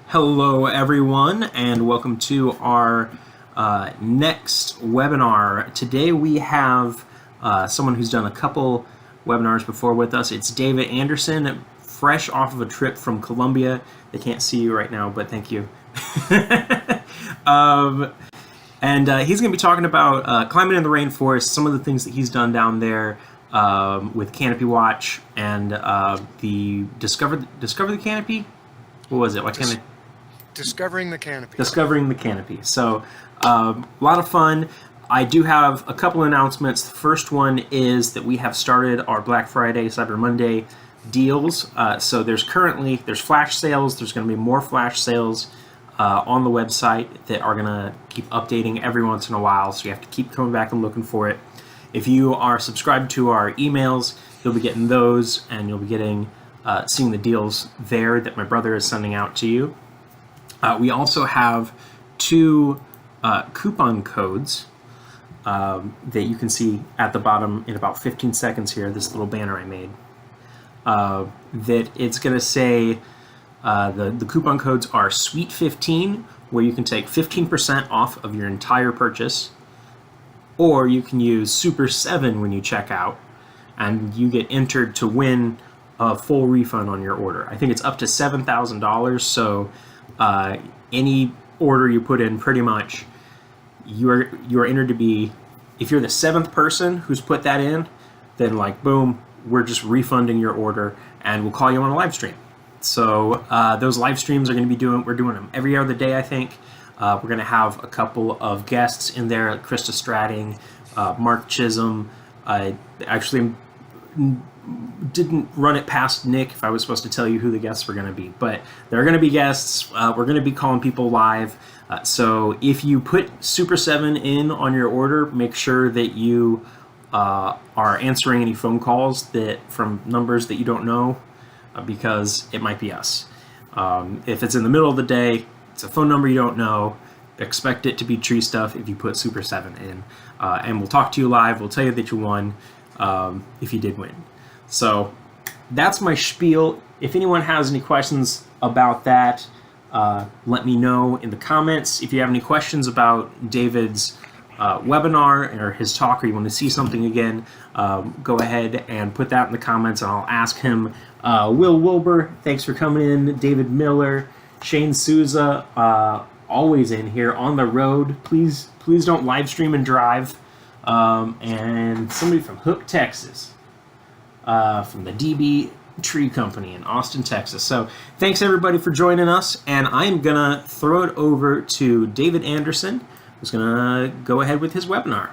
Hello, everyone, and welcome to our next webinar. Today we have someone who's done a couple webinars before with us. It's David Anderson, fresh off of a trip from Colombia. They can't see you right now, but thank you. And he's going to be talking about climbing in the rainforest, some of the things that he's done down there with Canopy Watch and the Discover the Canopy. What was it? What kind of Discovering the Canopy. Discovering the Canopy. So, a lot of fun. I do have a couple announcements. The first one is that we have started our Black Friday, Cyber Monday deals. So there's flash sales. There's going to be more flash sales on the website that are going to keep updating every once in a while. So you have to keep coming back and looking for it. If you are subscribed to our emails, you'll be getting those, and you'll be getting seeing the deals there that my brother is sending out to you. We also have two coupon codes that you can see at the bottom in about 15 seconds here, this little banner I made. That it's going to say the coupon codes are SWEET15, where you can take 15% off of your entire purchase, or you can use Super7 when you check out, and you get entered to win a full refund on your order. I think it's up to $7,000, so any order you put in, pretty much, you're entered to be, if you're the seventh person who's put that in, then boom, we're just refunding your order, and we'll call you on a live stream. So those live streams are going to be we're doing them every other day, I think. We're going to have a couple of guests in there, like Krista Stratting, Mark Chisholm. I actually didn't run it past Nick if I was supposed to tell you who the guests were going to be, but they're going to be guests. We're going to be calling people live. So if you put Super 7 in on your order, make sure that you are answering any phone calls from numbers that you don't know, because it might be us. If it's in the middle of the day, it's a phone number you don't know, expect it to be tree stuff if you put Super 7 in. And we'll talk to you live. We'll tell you that you won if you did win. So that's my spiel. If anyone has any questions about that, let me know in the comments. If you have any questions about David's webinar or his talk, or you want to see something again, go ahead and put that in the comments, and I'll ask him. Will Wilbur, thanks for coming in. David Miller, Shane Souza, always in here on the road. Please don't live stream and drive. And somebody from Hook, Texas, from the DB Tree Company in Austin, Texas. So thanks everybody for joining us, and I'm gonna throw it over to David Anderson, who's gonna go ahead with his webinar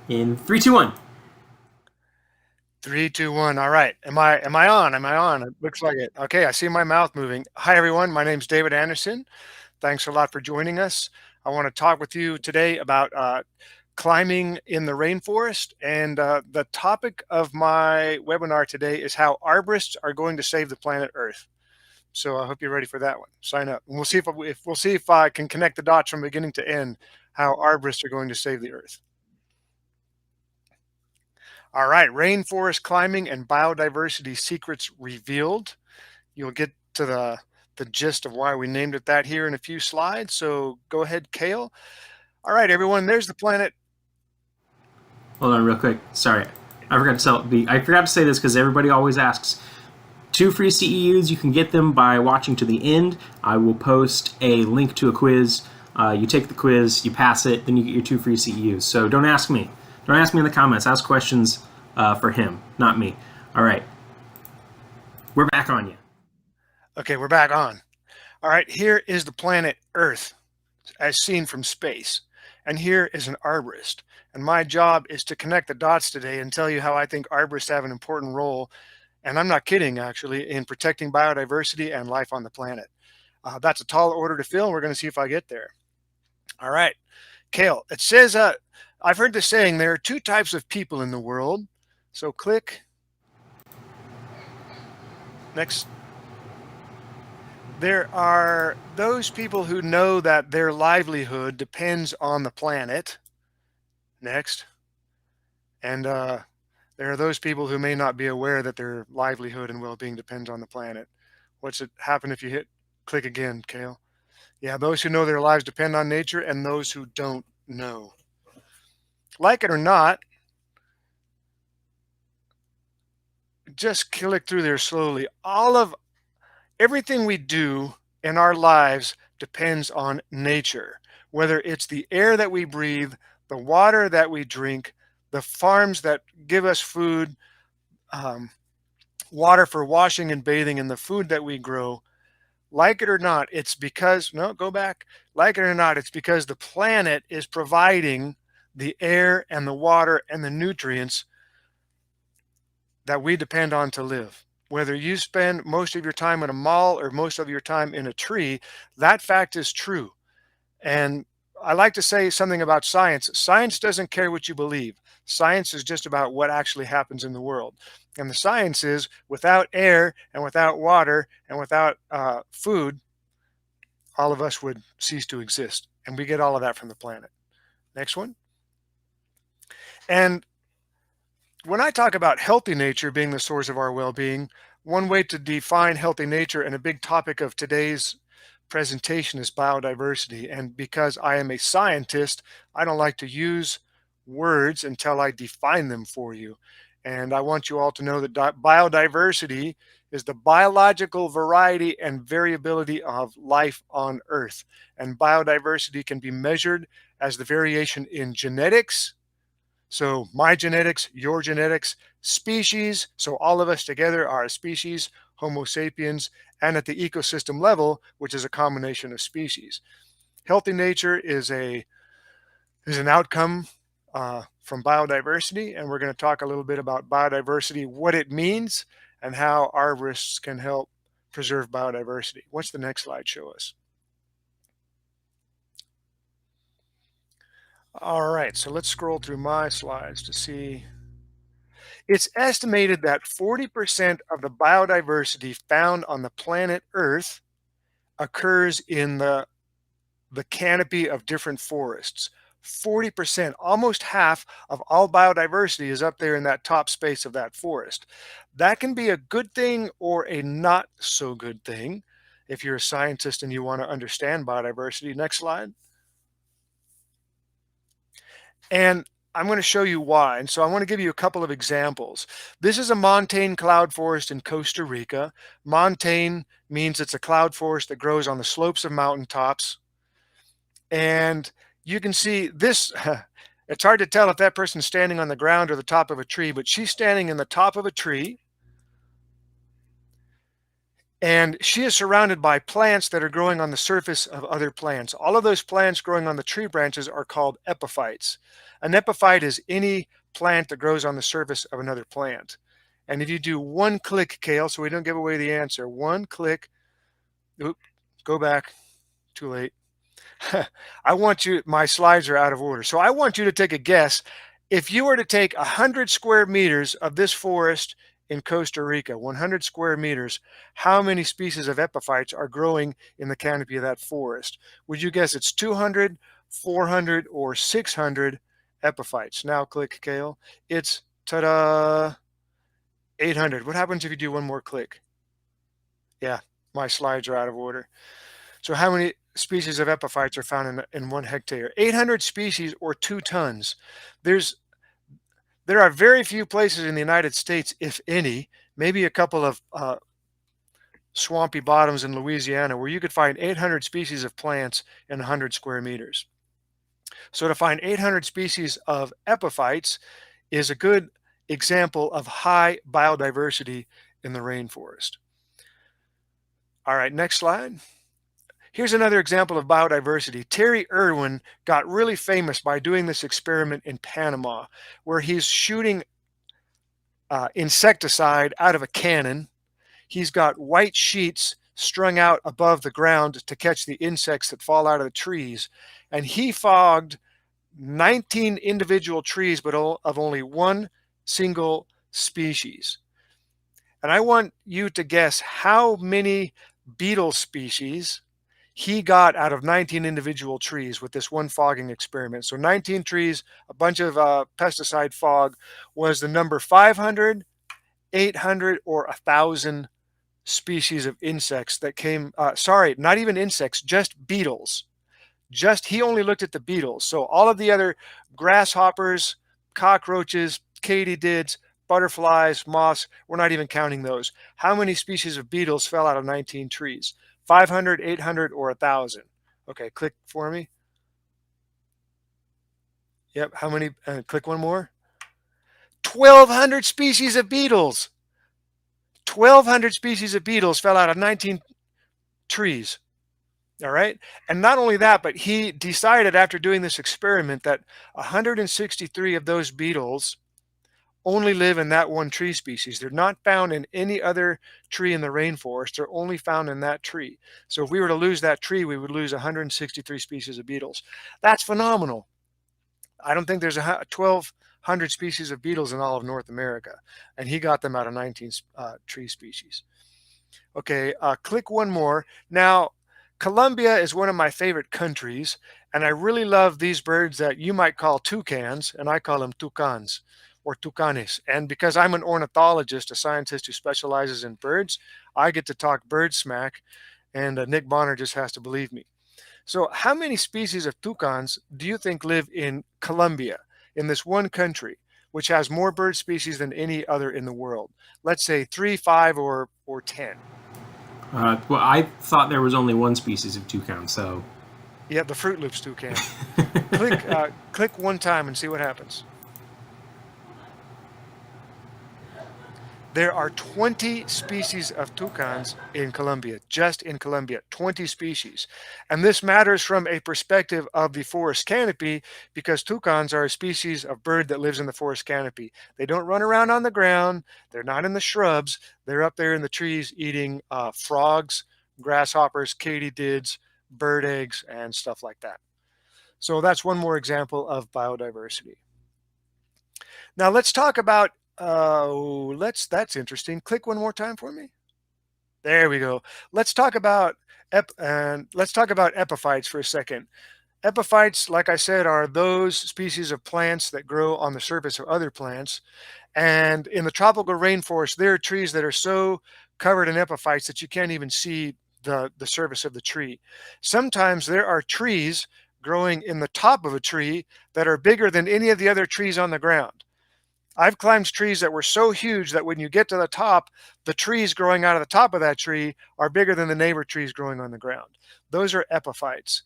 in 3, 2, 1. 3, 2, 1. All right. Am I on? Am I on? It looks like it. Okay, I see my mouth moving. Hi everyone. My name's David Anderson. Thanks a lot for joining us. I want to talk with you today about climbing in the rainforest, and the topic of my webinar today is how arborists are going to save the planet Earth. So I hope you're ready for that one. Sign up, and we'll see if I can connect the dots from beginning to end. How arborists are going to save the Earth. All right, rainforest climbing and biodiversity secrets revealed. You'll get to the gist of why we named it that here in a few slides. So go ahead, Kale. All right, everyone. There's the planet. Hold on real quick. Sorry. I forgot to say this because everybody always asks. 2 free CEUs, you can get them by watching to the end. I will post a link to a quiz. You take the quiz, you pass it, then you get your 2 free CEUs. So don't ask me. Don't ask me in the comments. Ask questions for him, not me. All right. We're back on you. Okay, we're back on. All right, here is the planet Earth as seen from space. And here is an arborist. And my job is to connect the dots today and tell you how I think arborists have an important role, and I'm not kidding actually, in protecting biodiversity and life on the planet. That's a tall order to fill, and we're going to see if I get there. All right, Kale, it says, I've heard this saying, there are 2 types of people in the world. So click. Next. There are those people who know that their livelihood depends on the planet. Next. And there are those people who may not be aware that their livelihood and well-being depends on the planet. What's it happen if you hit Click again, Kale. Yeah, those who know their lives depend on nature and those who don't know. Like it or not, just click through there slowly. Everything we do in our lives depends on nature, whether it's the air that we breathe, the water that we drink, the farms that give us food, um, water for washing and bathing, and the food that we grow. Like it or not, it's because, no, go back. Like it or not, it's because the planet is providing the air and the water and the nutrients that we depend on to live. Whether you spend most of your time in a mall or most of your time in a tree, that fact is true. And I like to say something about science. Science doesn't care what you believe. Science is just about what actually happens in the world. And the science is without air and without water and without food, all of us would cease to exist. And we get all of that from the planet. Next one. And when I talk about healthy nature being the source of our well-being, one way to define healthy nature, and a big topic of today's presentation, is biodiversity. And because I am a scientist, I don't like to use words until I define them for you. And I want you all to know that biodiversity is the biological variety and variability of life on Earth. And biodiversity can be measured as the variation in genetics. So my genetics, your genetics, species, so all of us together are a species, Homo sapiens, and at the ecosystem level, which is a combination of species. Healthy nature is an outcome from biodiversity, and we're going to talk a little bit about biodiversity, what it means, and how arborists can help preserve biodiversity. What's the next slide show us? All right, so let's scroll through my slides to see. It's estimated that 40% of the biodiversity found on the planet Earth occurs in the canopy of different forests. 40%, almost half of all biodiversity is up there in that top space of that forest. That can be a good thing or a not so good thing if you're a scientist and you want to understand biodiversity. Next slide. And I'm going to show you why. And so I want to give you a couple of examples. This is a montane cloud forest in Costa Rica. Montane means it's a cloud forest that grows on the slopes of mountaintops. And you can see this, it's hard to tell if that person's standing on the ground or the top of a tree, but she's standing in the top of a tree. And she is surrounded by plants that are growing on the surface of other plants. All of those plants growing on the tree branches are called epiphytes. An epiphyte is any plant that grows on the surface of another plant. And if you do one click, Kale, so we don't give away the answer, one click, go back, too late. I want you, my slides are out of order. So I want you to take a guess. If you were to take 100 square meters of this forest in Costa Rica, 100 square meters, how many species of epiphytes are growing in the canopy of that forest? Would you guess it's 200, 400, or 600 epiphytes? Now click, Kale. It's, ta-da, 800. What happens if you do one more click? Yeah, my slides are out of order. So how many species of epiphytes are found in 1 hectare? 800 species, or 2 tons. There are very few places in the United States, if any, maybe a couple of swampy bottoms in Louisiana, where you could find 800 species of plants in 100 square meters. So to find 800 species of epiphytes is a good example of high biodiversity in the rainforest. All right, next slide. Here's another example of biodiversity. Terry Irwin got really famous by doing this experiment in Panama, where he's shooting insecticide out of a cannon. He's got white sheets strung out above the ground to catch the insects that fall out of the trees. And he fogged 19 individual trees, but of only one single species. And I want you to guess how many beetle species he got out of 19 individual trees with this one fogging experiment. So 19 trees, a bunch of pesticide fog. Was the number 500, 800, or 1,000 species of insects that came, sorry, not even insects, just beetles. He only looked at the beetles. So all of the other grasshoppers, cockroaches, katydids, butterflies, moths, we're not even counting those. How many species of beetles fell out of 19 trees? 500, 800, or 1,000? Okay, click for me. Yep, how many? Click one more. 1,200 species of beetles. 1,200 species of beetles fell out of 19 trees. All right. And not only that, but he decided after doing this experiment that 163 of those beetles only live in that one tree species. They're not found in any other tree in the rainforest. They're only found in that tree. So if we were to lose that tree, we would lose 163 species of beetles. That's phenomenal. I don't think there's 1,200 species of beetles in all of North America. And he got them out of 19 tree species. Okay, click one more. Now, Colombia is one of my favorite countries, and I really love these birds that you might call toucans, and I call them tucans or tucanes. And because I'm an ornithologist, a scientist who specializes in birds, I get to talk bird smack, and Nick Bonner just has to believe me. So how many species of toucans do you think live in Colombia, in this one country, which has more bird species than any other in the world? Let's say 3, 5, or 10. Well, I thought there was only one species of toucan, so. Yeah, the Fruit Loops toucan. Click one time and see what happens. There are 20 species of toucans in Colombia, just in Colombia, 20 species. And this matters from a perspective of the forest canopy because toucans are a species of bird that lives in the forest canopy. They don't run around on the ground. They're not in the shrubs. They're up there in the trees eating frogs, grasshoppers, katydids, bird eggs, and stuff like that. So that's one more example of biodiversity. Now let's talk about that's interesting. Click one more time for me. There we go. Let's talk about epiphytes for a second. Epiphytes, like I said, are those species of plants that grow on the surface of other plants. And in the tropical rainforest, there are trees that are so covered in epiphytes that you can't even see the surface of the tree. Sometimes there are trees growing in the top of a tree that are bigger than any of the other trees on the ground. I've climbed trees that were so huge that when you get to the top, the trees growing out of the top of that tree are bigger than the neighbor trees growing on the ground. Those are epiphytes.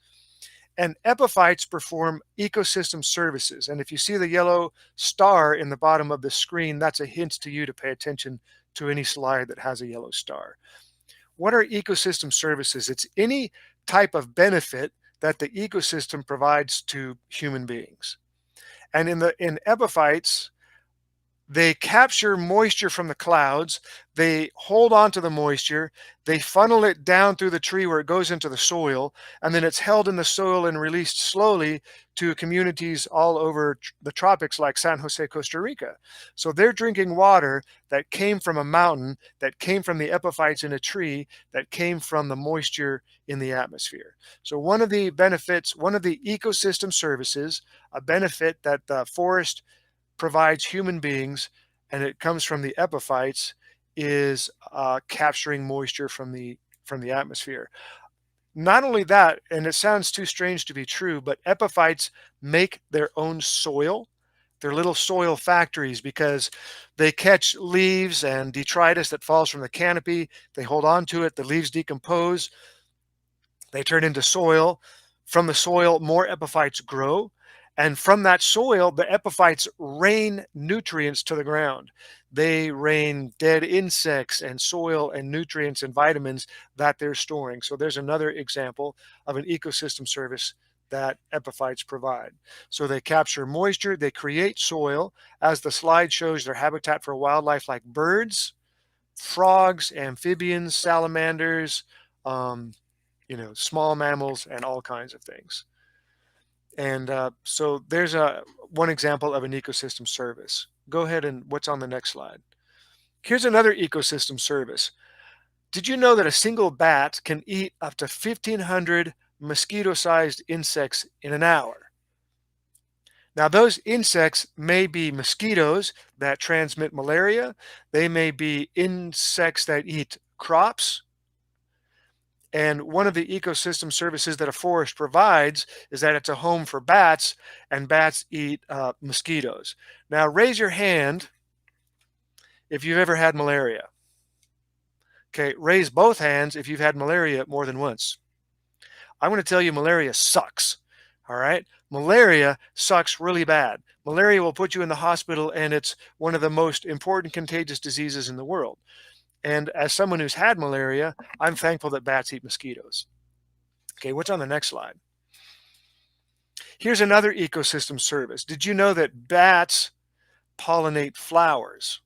And epiphytes perform ecosystem services. And if you see the yellow star in the bottom of the screen, that's a hint to you to pay attention to any slide that has a yellow star. What are ecosystem services? It's any type of benefit that the ecosystem provides to human beings. And in epiphytes, they capture moisture from the clouds, they hold on to the moisture, they funnel it down through the tree where it goes into the soil, and then it's held in the soil and released slowly to communities all over the tropics like San Jose, Costa Rica. So they're drinking water that came from a mountain, that came from the epiphytes in a tree, that came from the moisture in the atmosphere. So one of the benefits, one of the ecosystem services, a benefit that the forest provides human beings, and it comes from the epiphytes, is capturing moisture from the atmosphere. Not only that, and it sounds too strange to be true, but epiphytes make their own soil. They're little soil factories because they catch leaves and detritus that falls from the canopy. They hold on to it. The leaves decompose. They turn into soil. From the soil, more epiphytes grow. And from that soil, the epiphytes rain nutrients to the ground. They rain dead insects and soil and nutrients and vitamins that they're storing. So there's another example of an ecosystem service that epiphytes provide. So they capture moisture, they create soil. As the slide shows, their habitat for wildlife like birds, frogs, amphibians, salamanders, small mammals, and all kinds of things. And so there's one example of an ecosystem service. Go ahead and what's on the next slide? Here's another ecosystem service. Did you know that a single bat can eat up to 1,500 mosquito-sized insects in an hour? Now, those insects may be mosquitoes that transmit malaria. They may be insects that eat crops. And one of the ecosystem services that a forest provides is that it's a home for bats, and bats eat mosquitoes. Now, raise your hand if you've ever had malaria. Okay, raise both hands if you've had malaria more than once. I'm going to tell you malaria sucks. All right? Malaria sucks really bad. Malaria will put you in the hospital, and it's one of the most important contagious diseases in the world. And as someone who's had malaria, I'm thankful that bats eat mosquitoes. Okay, what's on the next slide? Here's another ecosystem service. Did you know that bats pollinate flowers?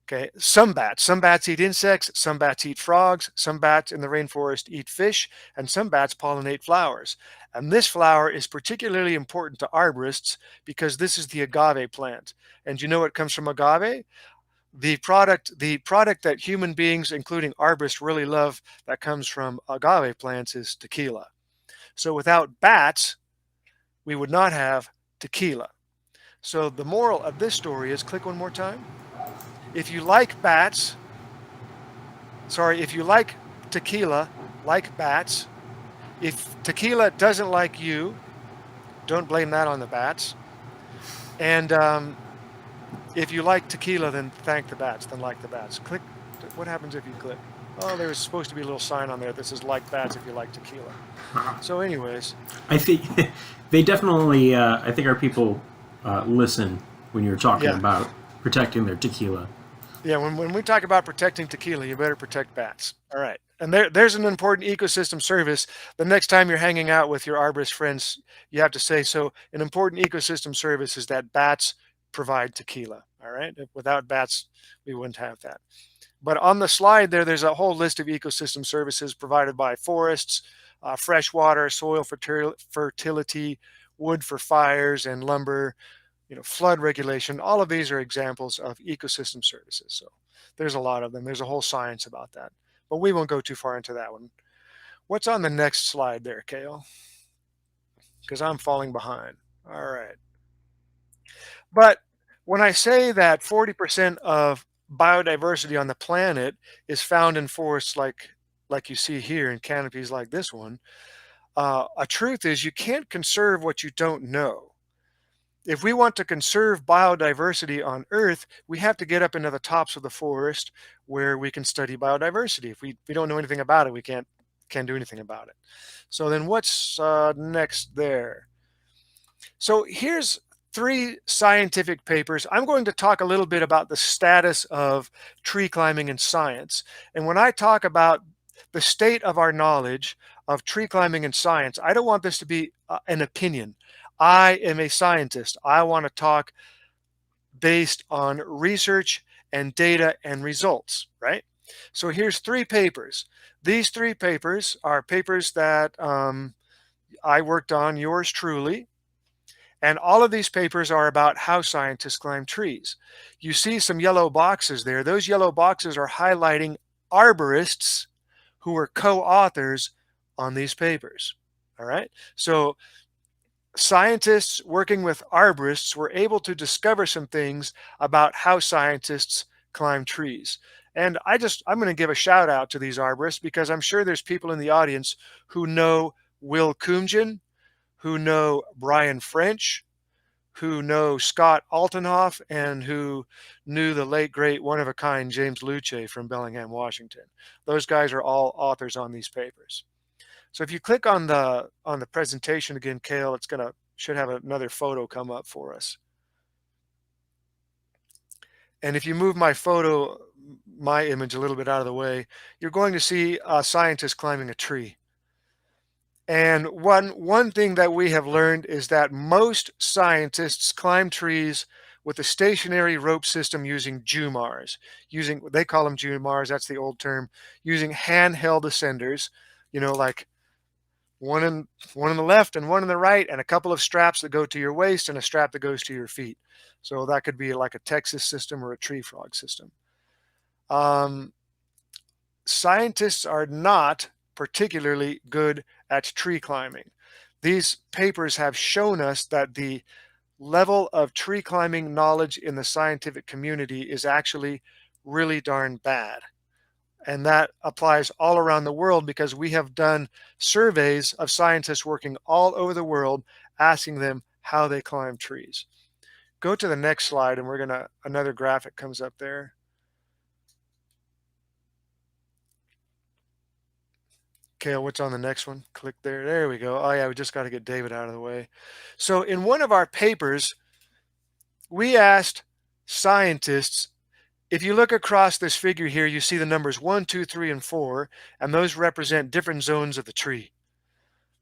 Okay, some bats eat insects, some bats eat frogs, some bats in the rainforest eat fish, and some bats pollinate flowers. And this flower is particularly important to arborists because this is the agave plant. And you know what comes from agave? The product that human beings, including arborists, really love that comes from agave plants is tequila. So without bats, we would not have tequila. So the moral of this story is, click one more time. If you like tequila, like bats. If tequila doesn't like you, don't blame that on the bats. And if you like tequila, then thank the bats, then like the bats. Click. What happens if you click? Oh, there's supposed to be a little sign on there that says like bats if you like tequila. So anyways. I think they definitely, I think our people listen when you're talking about protecting their tequila. Yeah, when we talk about protecting tequila, you better protect bats. All right. And there's an important ecosystem service. The next time you're hanging out with your arborist friends, you have to say, so an important ecosystem service is that bats provide tequila. All right. Without bats, we wouldn't have that. But on the slide there's a whole list of ecosystem services provided by forests, fresh water, soil fertility, wood for fires and lumber, flood regulation. All of these are examples of ecosystem services. So there's a lot of them. There's a whole science about that. But we won't go too far into that one. What's on the next slide there, Kale? Because I'm falling behind. All right. But when I say that 40% of biodiversity on the planet is found in forests like you see here in canopies like this one, a truth is you can't conserve what you don't know. If we want to conserve biodiversity on Earth, we have to get up into the tops of the forest where we can study biodiversity. If we don't know anything about it, we can't do anything about it. So then what's next there? So here's 3 scientific papers. I'm going to talk a little bit about the status of tree climbing in science. And when I talk about the state of our knowledge of tree climbing in science, I don't want this to be an opinion. I am a scientist. I want to talk based on research and data and results, right? So here's 3 papers. These 3 papers are papers that I worked on, yours truly. And all of these papers are about how scientists climb trees. You see some yellow boxes there. Those yellow boxes are highlighting arborists who are co-authors on these papers. All right. So scientists working with arborists were able to discover some things about how scientists climb trees. And I'm going to give a shout out to these arborists because I'm sure there's people in the audience who know Will Kumjian, who know Brian French, who know Scott Altenhoff, and who knew the late, great, one-of-a-kind James Luce from Bellingham, Washington. Those guys are all authors on these papers. So if you click on the presentation again, Kale, it's should have another photo come up for us. And if you move my image a little bit out of the way, you're going to see a scientist climbing a tree. And one thing that we have learned is that most scientists climb trees with a stationary rope system using jumars. They call them jumars, that's the old term, using handheld ascenders, like one in the left and one in the right, and a couple of straps that go to your waist and a strap that goes to your feet. So that could be like a Texas system or a tree frog system. Scientists are not particularly good at tree climbing. These papers have shown us that the level of tree climbing knowledge in the scientific community is actually really darn bad. And that applies all around the world because we have done surveys of scientists working all over the world, asking them how they climb trees. Go to the next slide and another graphic comes up there. Okay, what's on the next one? Click there. There we go. Oh yeah, we just got to get David out of the way. So in one of our papers, we asked scientists, if you look across this figure here, you see the numbers 1, 2, 3, and 4, and those represent different zones of the tree.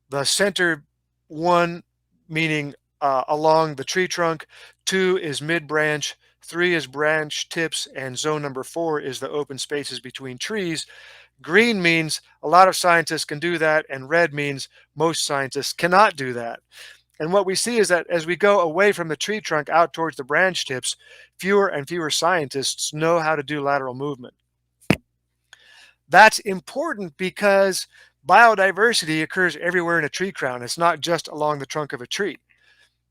The center one meaning along the tree trunk, 2 is mid-branch, 3 is branch tips, and zone number 4 is the open spaces between trees. Green means a lot of scientists can do that, and red means most scientists cannot do that. And what we see is that as we go away from the tree trunk out towards the branch tips, fewer and fewer scientists know how to do lateral movement. That's important because biodiversity occurs everywhere in a tree crown. It's not just along the trunk of a tree.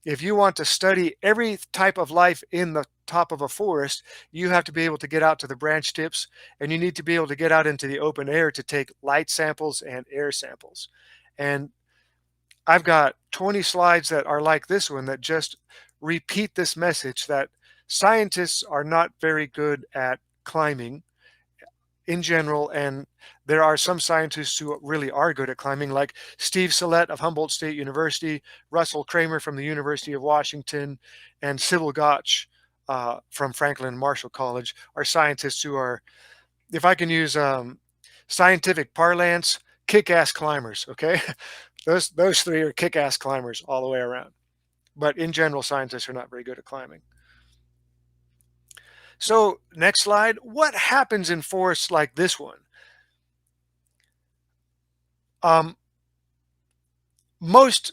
If you want to study every type of life in the top of a forest, you have to be able to get out to the branch tips, and you need to be able to get out into the open air to take light samples and air samples. And I've got 20 slides that are like this one that just repeat this message that scientists are not very good at climbing in general, and there are some scientists who really are good at climbing, like Steve Sillett of Humboldt State University, Russell Kramer from the University of Washington, and Sybil Gotch from Franklin Marshall College are scientists who are, if I can use scientific parlance, kick-ass climbers, okay? Those three are kick-ass climbers all the way around. But in general, scientists are not very good at climbing. So next slide, what happens in forests like this one? Most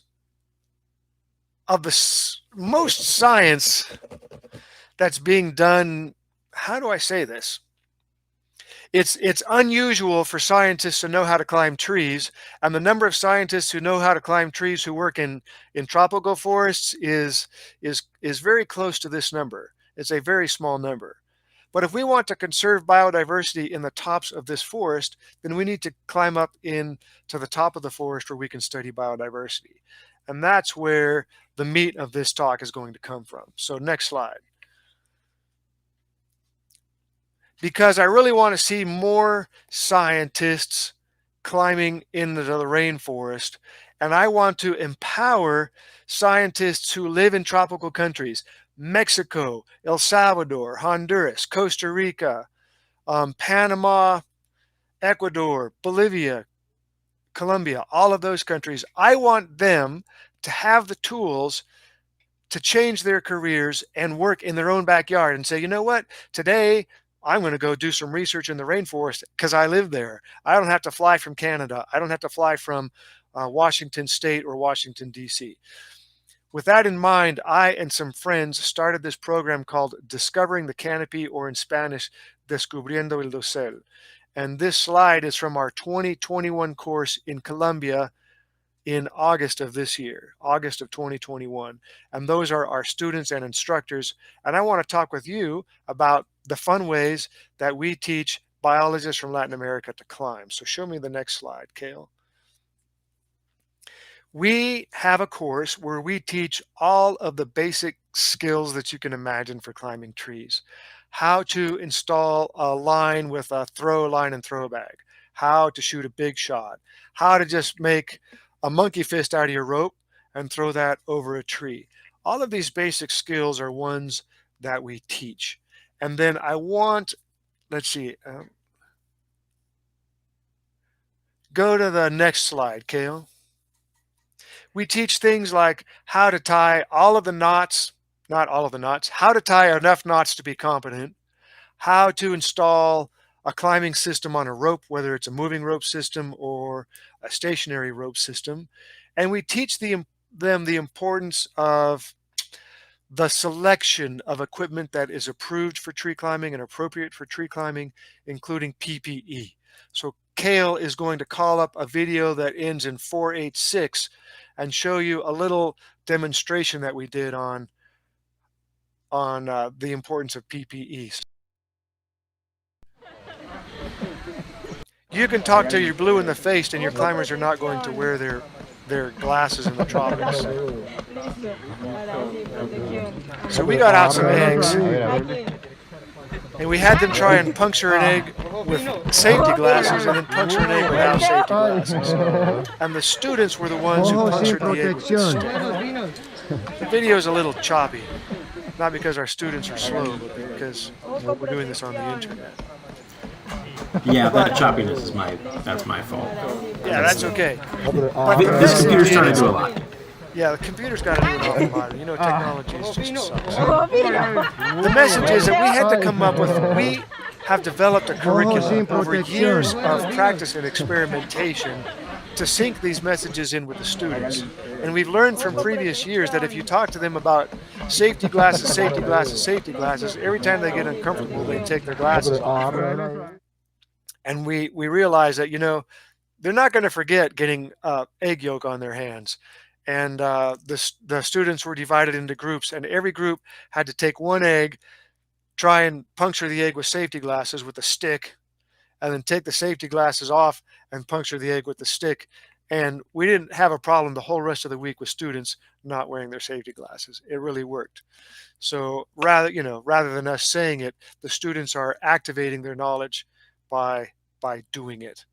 science that's being done, how do I say this? It's unusual for scientists to know how to climb trees, and the number of scientists who know how to climb trees who work in tropical forests is very close to this number. It's a very small number. But if we want to conserve biodiversity in the tops of this forest, then we need to climb up in to the top of the forest where we can study biodiversity. And that's where the meat of this talk is going to come from. So next slide. Because I really want to see more scientists climbing into the rainforest, and I want to empower scientists who live in tropical countries, Mexico, El Salvador, Honduras, Costa Rica, Panama, Ecuador, Bolivia, Colombia, all of those countries. I want them to have the tools to change their careers and work in their own backyard and say, you know what, today I'm going to go do some research in the rainforest because I live there. I don't have to fly from Canada. I don't have to fly from Washington State or Washington, D.C. With that in mind, I and some friends started this program called Discovering the Canopy, or in Spanish, Descubriendo el Dosel. And this slide is from our 2021 course in Colombia in August of this year, August of 2021. And those are our students and instructors. And I want to talk with you about the fun ways that we teach biologists from Latin America to climb. So show me the next slide, Kale. We have a course where we teach all of the basic skills that you can imagine for climbing trees. How to install a line with a throw line and throw bag, how to shoot a big shot, how to just make a monkey fist out of your rope and throw that over a tree. All of these basic skills are ones that we teach. And then I want, let's see, go to the next slide, Kale. We teach things like how to tie all of the knots, not all of the knots, how to tie enough knots to be competent, how to install a climbing system on a rope, whether it's a moving rope system or a stationary rope system. And we teach them the importance of the selection of equipment that is approved for tree climbing and appropriate for tree climbing, including PPE. So Kale is going to call up a video that ends in 486 and show you a little demonstration that we did on the importance of PPE. You can talk till you're blue in the face, and your climbers are not going to wear their glasses in the tropics. So we got out some eggs, and we had them try and puncture an egg with safety glasses and then puncture an egg without safety glasses. And the students were the ones who punctured the egg with the stick. The video is a little choppy, not because our students are slow, but because we're doing this on the internet. Yeah, that choppiness is that's my fault. Yeah, that's okay. This computer's trying to do a lot. Yeah, the computer's got to do an awful lot. You know, technology is just sucks. The message is that we had to come up with, we have developed a curriculum over years of practice and experimentation to sync these messages in with the students. And we've learned from previous years that if you talk to them about safety glasses, safety glasses, safety glasses, every time they get uncomfortable, they take their glasses off. And we realize that, you know, they're not going to forget getting egg yolk on their hands. And the students were divided into groups, and every group had to take one egg, try and puncture the egg with safety glasses with a stick, and then take the safety glasses off and puncture the egg with the stick. And we didn't have a problem the whole rest of the week with students not wearing their safety glasses. It really worked. So rather than us saying it, the students are activating their knowledge by doing it.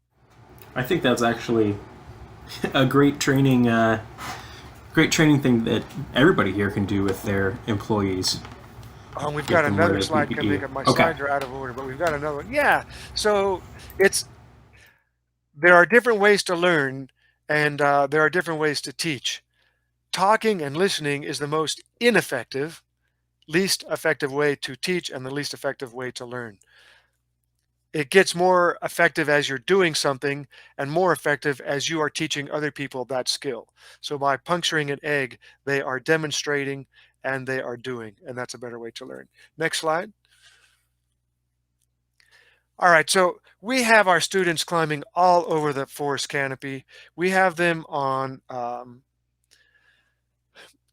I think that's actually a great training thing that everybody here can do with their employees. We've got another slide coming up. My slides are out of order, but we've got another one. Yeah, so there are different ways to learn, and there are different ways to teach. Talking and listening is the most ineffective, least effective way to teach and the least effective way to learn. It gets more effective as you're doing something and more effective as you are teaching other people that skill. So by puncturing an egg, they are demonstrating and they are doing, and that's a better way to learn. Next slide. All right, so we have our students climbing all over the forest canopy. We have them on,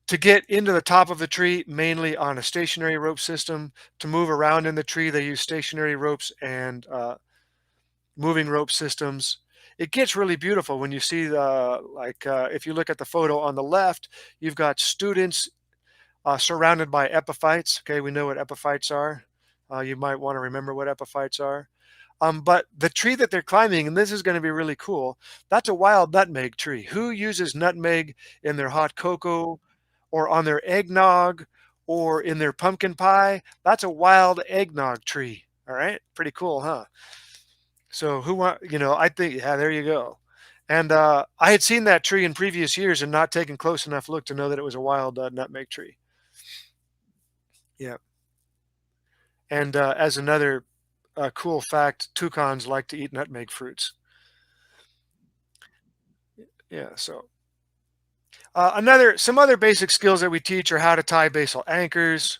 to get into the top of the tree, mainly on a stationary rope system. To move around in the tree, they use stationary ropes and moving rope systems. It gets really beautiful when you see if you look at the photo on the left, you've got students surrounded by epiphytes. Okay, we know what epiphytes are. You might want to remember what epiphytes are. But the tree that they're climbing, and this is going to be really cool, that's a wild nutmeg tree. Who uses nutmeg in their hot cocoa or on their eggnog or in their pumpkin pie? That's a wild eggnog tree. All right, pretty cool, huh? So I think, yeah, there you go. And I had seen that tree in previous years and not taken close enough look to know that it was a wild nutmeg tree. Yeah. And as another cool fact, toucans like to eat nutmeg fruits. Yeah, so some other basic skills that we teach are how to tie basal anchors.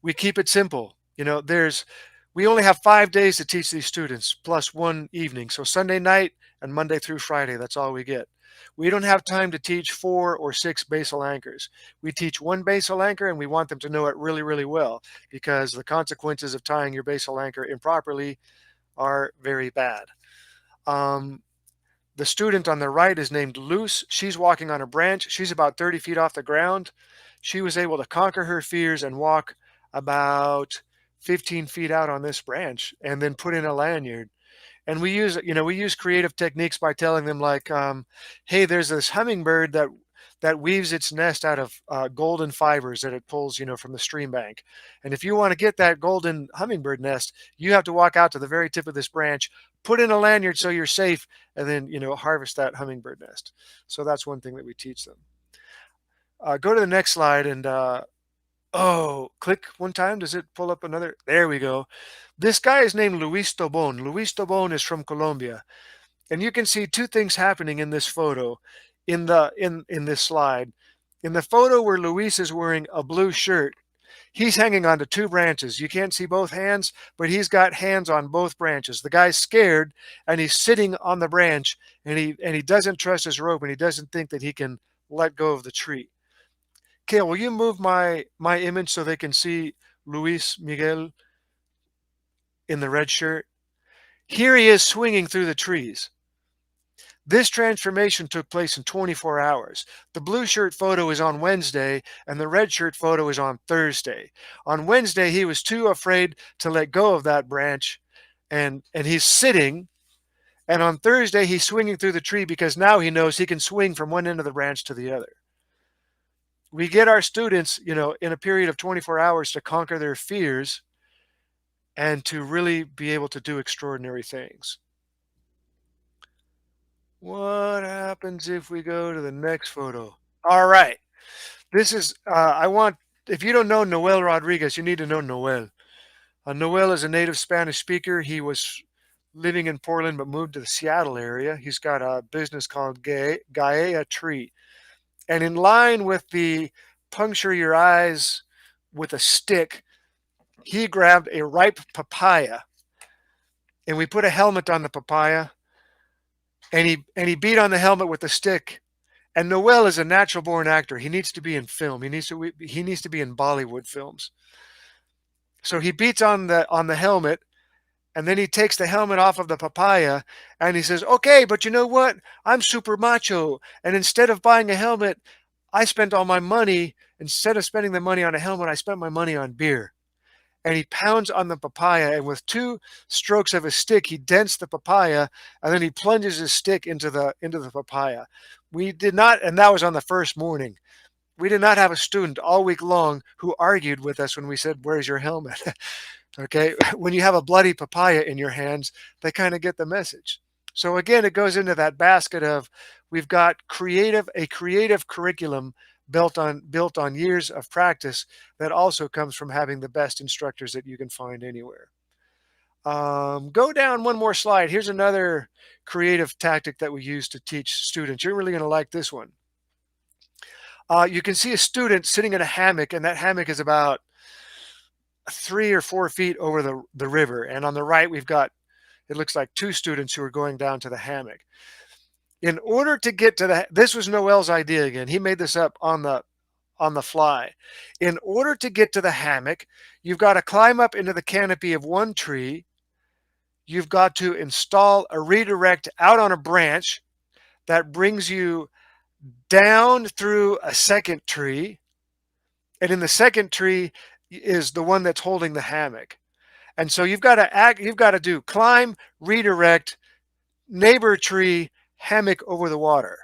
We keep it simple. You know, we only have 5 days to teach these students plus one evening. So Sunday night and Monday through Friday, that's all we get. We don't have time to teach 4 or 6 basal anchors. We teach one basal anchor and we want them to know it really, really well, because the consequences of tying your basal anchor improperly are very bad. The student on the right is named Luce. She's walking on a branch. She's about 30 feet off the ground. She was able to conquer her fears and walk about 15 feet out on this branch and then put in a lanyard. And we use creative techniques by telling them like, hey, there's this hummingbird that weaves its nest out of golden fibers that it pulls, from the stream bank. And if you want to get that golden hummingbird nest, you have to walk out to the very tip of this branch, put in a lanyard so you're safe, and then, harvest that hummingbird nest. So that's one thing that we teach them. Go to the next slide and, click one time. Does it pull up another? There we go. This guy is named Luis Tobon. Luis Tobon is from Colombia. And you can see two things happening in this photo, in this slide. In the photo where Luis is wearing a blue shirt, he's hanging onto 2 branches. You can't see both hands, but he's got hands on both branches. The guy's scared and he's sitting on the branch, and he doesn't trust his rope, and he doesn't think that he can let go of the tree. Kale, will you move my image so they can see Luis Miguel in the red shirt? Here he is swinging through the trees. This transformation took place in 24 hours. The blue shirt photo is on Wednesday, and the red shirt photo is on Thursday. On Wednesday, he was too afraid to let go of that branch, and he's sitting. And on Thursday, he's swinging through the tree because now he knows he can swing from one end of the branch to the other. We get our students, in a period of 24 hours to conquer their fears and to really be able to do extraordinary things. What happens if we go to the next photo? All right. This is, if you don't know Noel Rodriguez, you need to know Noel. Noel is a native Spanish speaker. He was living in Portland but moved to the Seattle area. He's got a business called Gaia Tree. And in line with the puncture your eyes with a stick, he grabbed a ripe papaya, and we put a helmet on the papaya, and he beat on the helmet with a stick. And Noel is a natural born actor. He needs to be in film. He needs to be in Bollywood films. So he beats on the helmet, and then he takes the helmet off of the papaya, and he says, "Okay, but you know what? I'm super macho, and instead of buying a helmet, I spent all my money. Instead of spending the money on a helmet, I spent my money on beer." And he pounds on the papaya, and with 2 strokes of his stick, he dents the papaya, and then he plunges his stick into the papaya. We did not, and that was on the first morning. We did not have a student all week long who argued with us when we said, "Where's your helmet?" Okay, when you have a bloody papaya in your hands, they kind of get the message. So again, it goes into that basket of we've got a creative curriculum built on years of practice that also comes from having the best instructors that you can find anywhere. Go down one more slide. Here's another creative tactic that we use to teach students. You're really going to like this one. You can see a student sitting in a hammock, and that hammock is about 3 or 4 feet over the river. And on the right, we've got, it looks like 2 students who are going down to the hammock. In order to get to this was Noel's idea again. He made this up on the fly. In order to get to the hammock, you've got to climb up into the canopy of one tree. You've got to install a redirect out on a branch that brings you down through a second tree. And in the second tree is the one that's holding the hammock. And so you've got to do climb, redirect, neighbor tree, hammock over the water.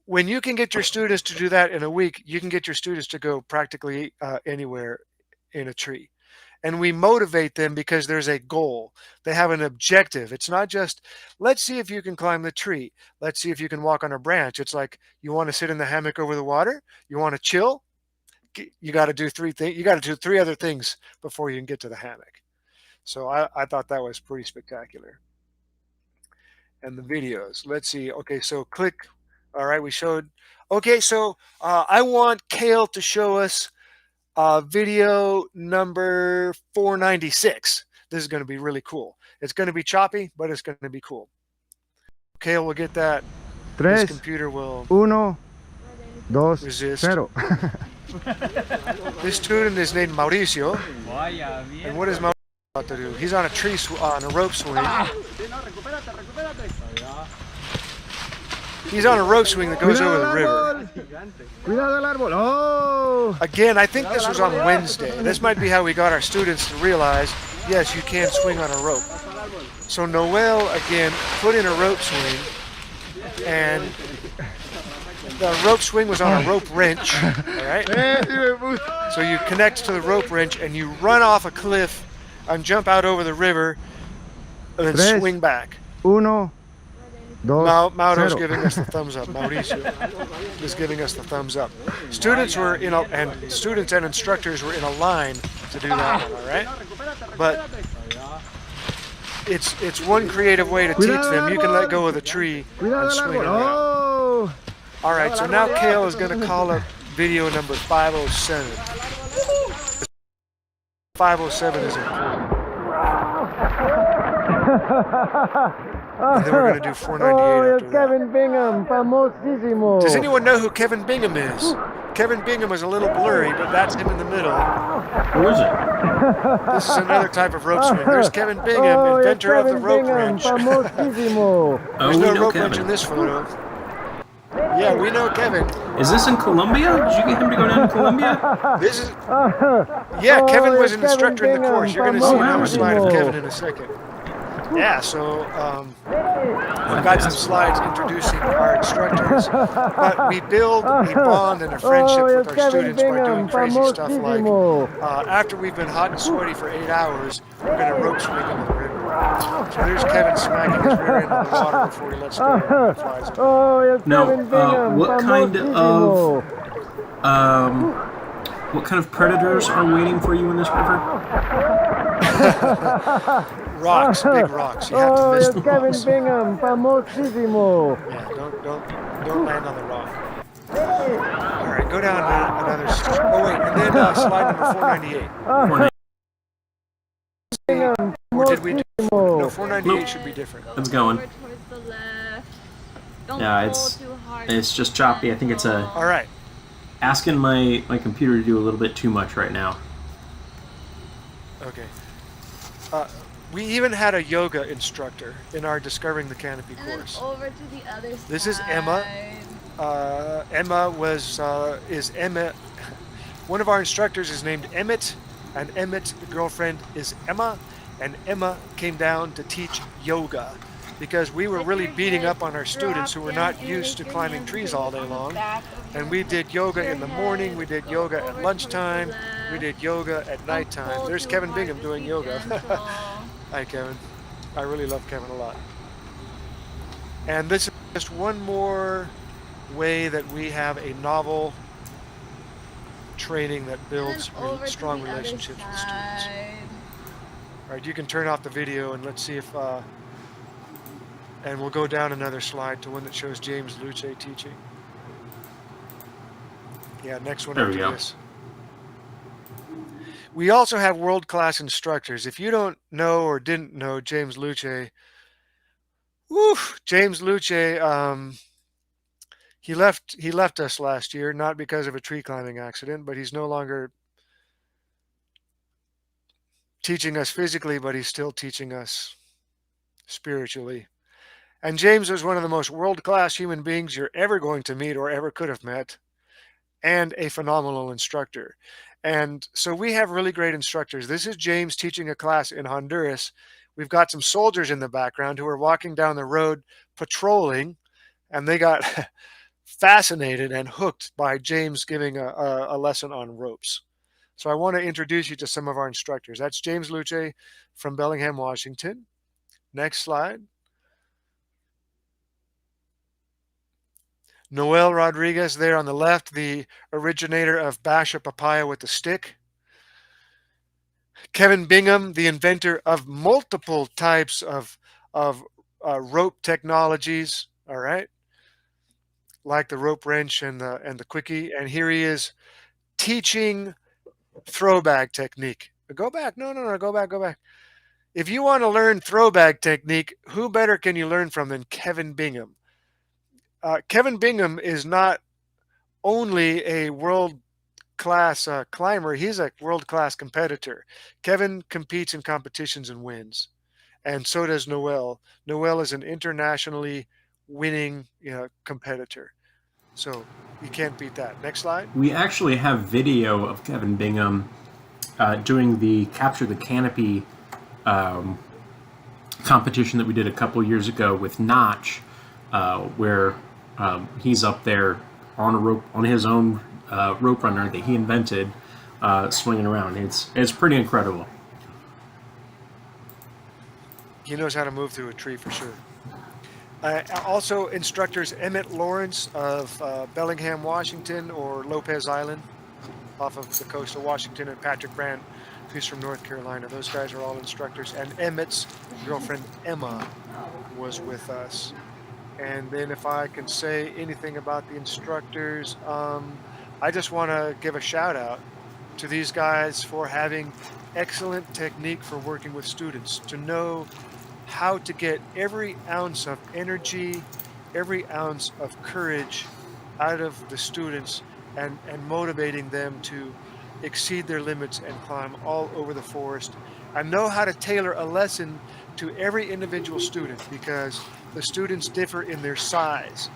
When you can get your students to do that in a week, you can get your students to go practically anywhere in a tree. And we motivate them because there's a goal. They have an objective. It's not just, let's see if you can climb the tree. Let's see if you can walk on a branch. It's like, you want to sit in the hammock over the water? You want to chill? You got to do 3 things. You got to do 3 other things before you can get to the hammock. So I thought that was pretty spectacular. And the videos, let's see. Okay, so click. All right, we showed. Okay, so I want Kale to show us video number 496. This is going to be really cool. It's going to be choppy, but it's going to be cool. Kale will get that. This computer will 1, 2, resist. 0. This student is named Mauricio. And what is Mauricio about to do? He's on a rope swing. He's on a rope swing that goes over the river. Cuidado el árbol. Oh! Again, I think this was on Wednesday. This might be how we got our students to realize, yes, you can swing on a rope. So Noel, again, put in a rope swing, and the rope swing was on a rope wrench, all right? So you connect to the rope wrench, and you run off a cliff and jump out over the river, and then swing back. 1, 2, Mauro's 0. giving us the thumbs up. Mauricio is giving us the thumbs up. Students were students and instructors were in a line to do that one, all right? But it's one creative way to teach them. You can let go of the tree and swing around. All right, so now Kale is going to call up video number 507. 507 is important. And then we're going to do 498 after that. Kevin Bingham, famosísimo. Does anyone know who Kevin Bingham is? Kevin Bingham is a little blurry, but that's him in the middle. Who is it? This is another type of rope swing. There's Kevin Bingham, Oh, it's inventor of the Kevin rope Bingham, wrench. famosísimo. There's we no know rope wrench Kevin. in this photo. Yeah, we know Kevin. Is this in Colombia? Did you get him to go down to Colombia? This is yeah. Kevin was it's an Kevin instructor in the Bingham, course. You're going to see Oh, wow, another I didn't slide of know. Kevin in a second. Yeah, so I've got some slides introducing our instructors, but we build a bond and a friendship with our students by doing crazy stuff like after we've been hot and sweaty for 8 hours, we're going to rope swing into the river. So there's Kevin smacking his rear end on the water before he lets go and flies. Oh, it's Now, Kevin Bingham, what kind of predators are waiting for you in this river? Rocks, big rocks. You have to Oh, miss it's the Kevin rocks. Bingham, famosísimo. Yeah, don't land on the rock. All right, go down another. Oh wait, and then slide number 498. Or did we do? No, 498 should be different. It's going. Over towards the left. Don't Yeah, pull it's too hard. just choppy. I think it's All right. asking my computer to do a little bit too much right now. Okay. We even had a yoga instructor in our Discovering the Canopy And then course. over to the other side. This is Emma. Emma is Emma. One of our instructors is named Emmett, and Emmett's girlfriend is Emma, and Emma came down to teach yoga because we were really beating up on our students who were not used to climbing trees all day long. And we did yoga in the morning, we did yoga at lunchtime, we did yoga at nighttime. There's Kevin Bingham doing yoga. Hi, Kevin. I really love Kevin a lot. And this is just one more way that we have a novel training that builds strong relationships with students. All right, you can turn off the video and let's see if, and we'll go down another slide to one that shows James Luce teaching. Yeah, next one There we after go. this. We also have world-class instructors. If you don't know or didn't know James Luce, James Luce, he left us last year, not because of a tree climbing accident, but he's no longer teaching us physically, but he's still teaching us spiritually. And James was one of the most world-class human beings you're ever going to meet or ever could have met, and a phenomenal instructor. And so we have really great instructors. This is James teaching a class in Honduras. We've got some soldiers in the background who are walking down the road patrolling, and they got fascinated and hooked by James giving a lesson on ropes. So I want to introduce you to some of our instructors. That's James Luce from Bellingham, Washington. Next slide. Noel Rodriguez there on the left, the originator of Bash a Papaya with the Stick. Kevin Bingham, the inventor of multiple types of rope technologies, all right, like the rope wrench and the quickie. And here he is teaching throwback technique. Go back. No, go back. If you want to learn throwback technique, who better can you learn from than Kevin Bingham? Kevin Bingham is not only a world-class climber, he's a world-class competitor. Kevin competes in competitions and wins, and so does Noel. Noel is an internationally winning competitor, so you can't beat that. Next slide. We actually have video of Kevin Bingham doing the Capture the Canopy competition that we did a couple years ago with Notch, where he's up there on a rope, on his own rope runner that he invented, swinging around. It's pretty incredible. He knows how to move through a tree for sure. Also, instructors Emmett Lawrence of Bellingham, Washington, or Lopez Island, off of the coast of Washington, and Patrick Brandt, who's from North Carolina. Those guys are all instructors. And Emmett's girlfriend Emma was with us. And then if I can say anything about the instructors, I just want to give a shout out to these guys for having excellent technique for working with students, to know how to get every ounce of energy, every ounce of courage out of the students and motivating them to exceed their limits and climb all over the forest and know how to tailor a lesson to every individual student, because the students differ in their size,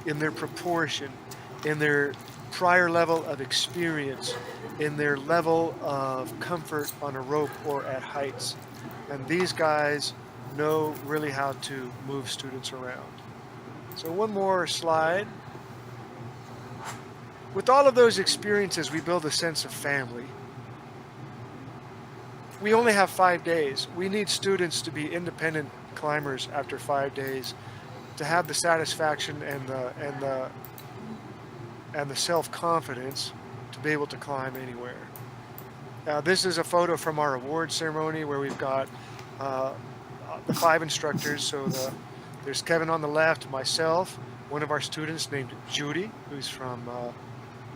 in their proportion, in their prior level of experience, in their level of comfort on a rope or at heights. And these guys know really how to move students around. So one more slide. With all of those experiences, we build a sense of family. We only have 5 days. We need students to be independent climbers after 5 days, to have the satisfaction and the self-confidence to be able to climb anywhere. Now, this is a photo from our award ceremony where we've got the 5 instructors. So there's Kevin on the left, myself, one of our students named Judy, who's from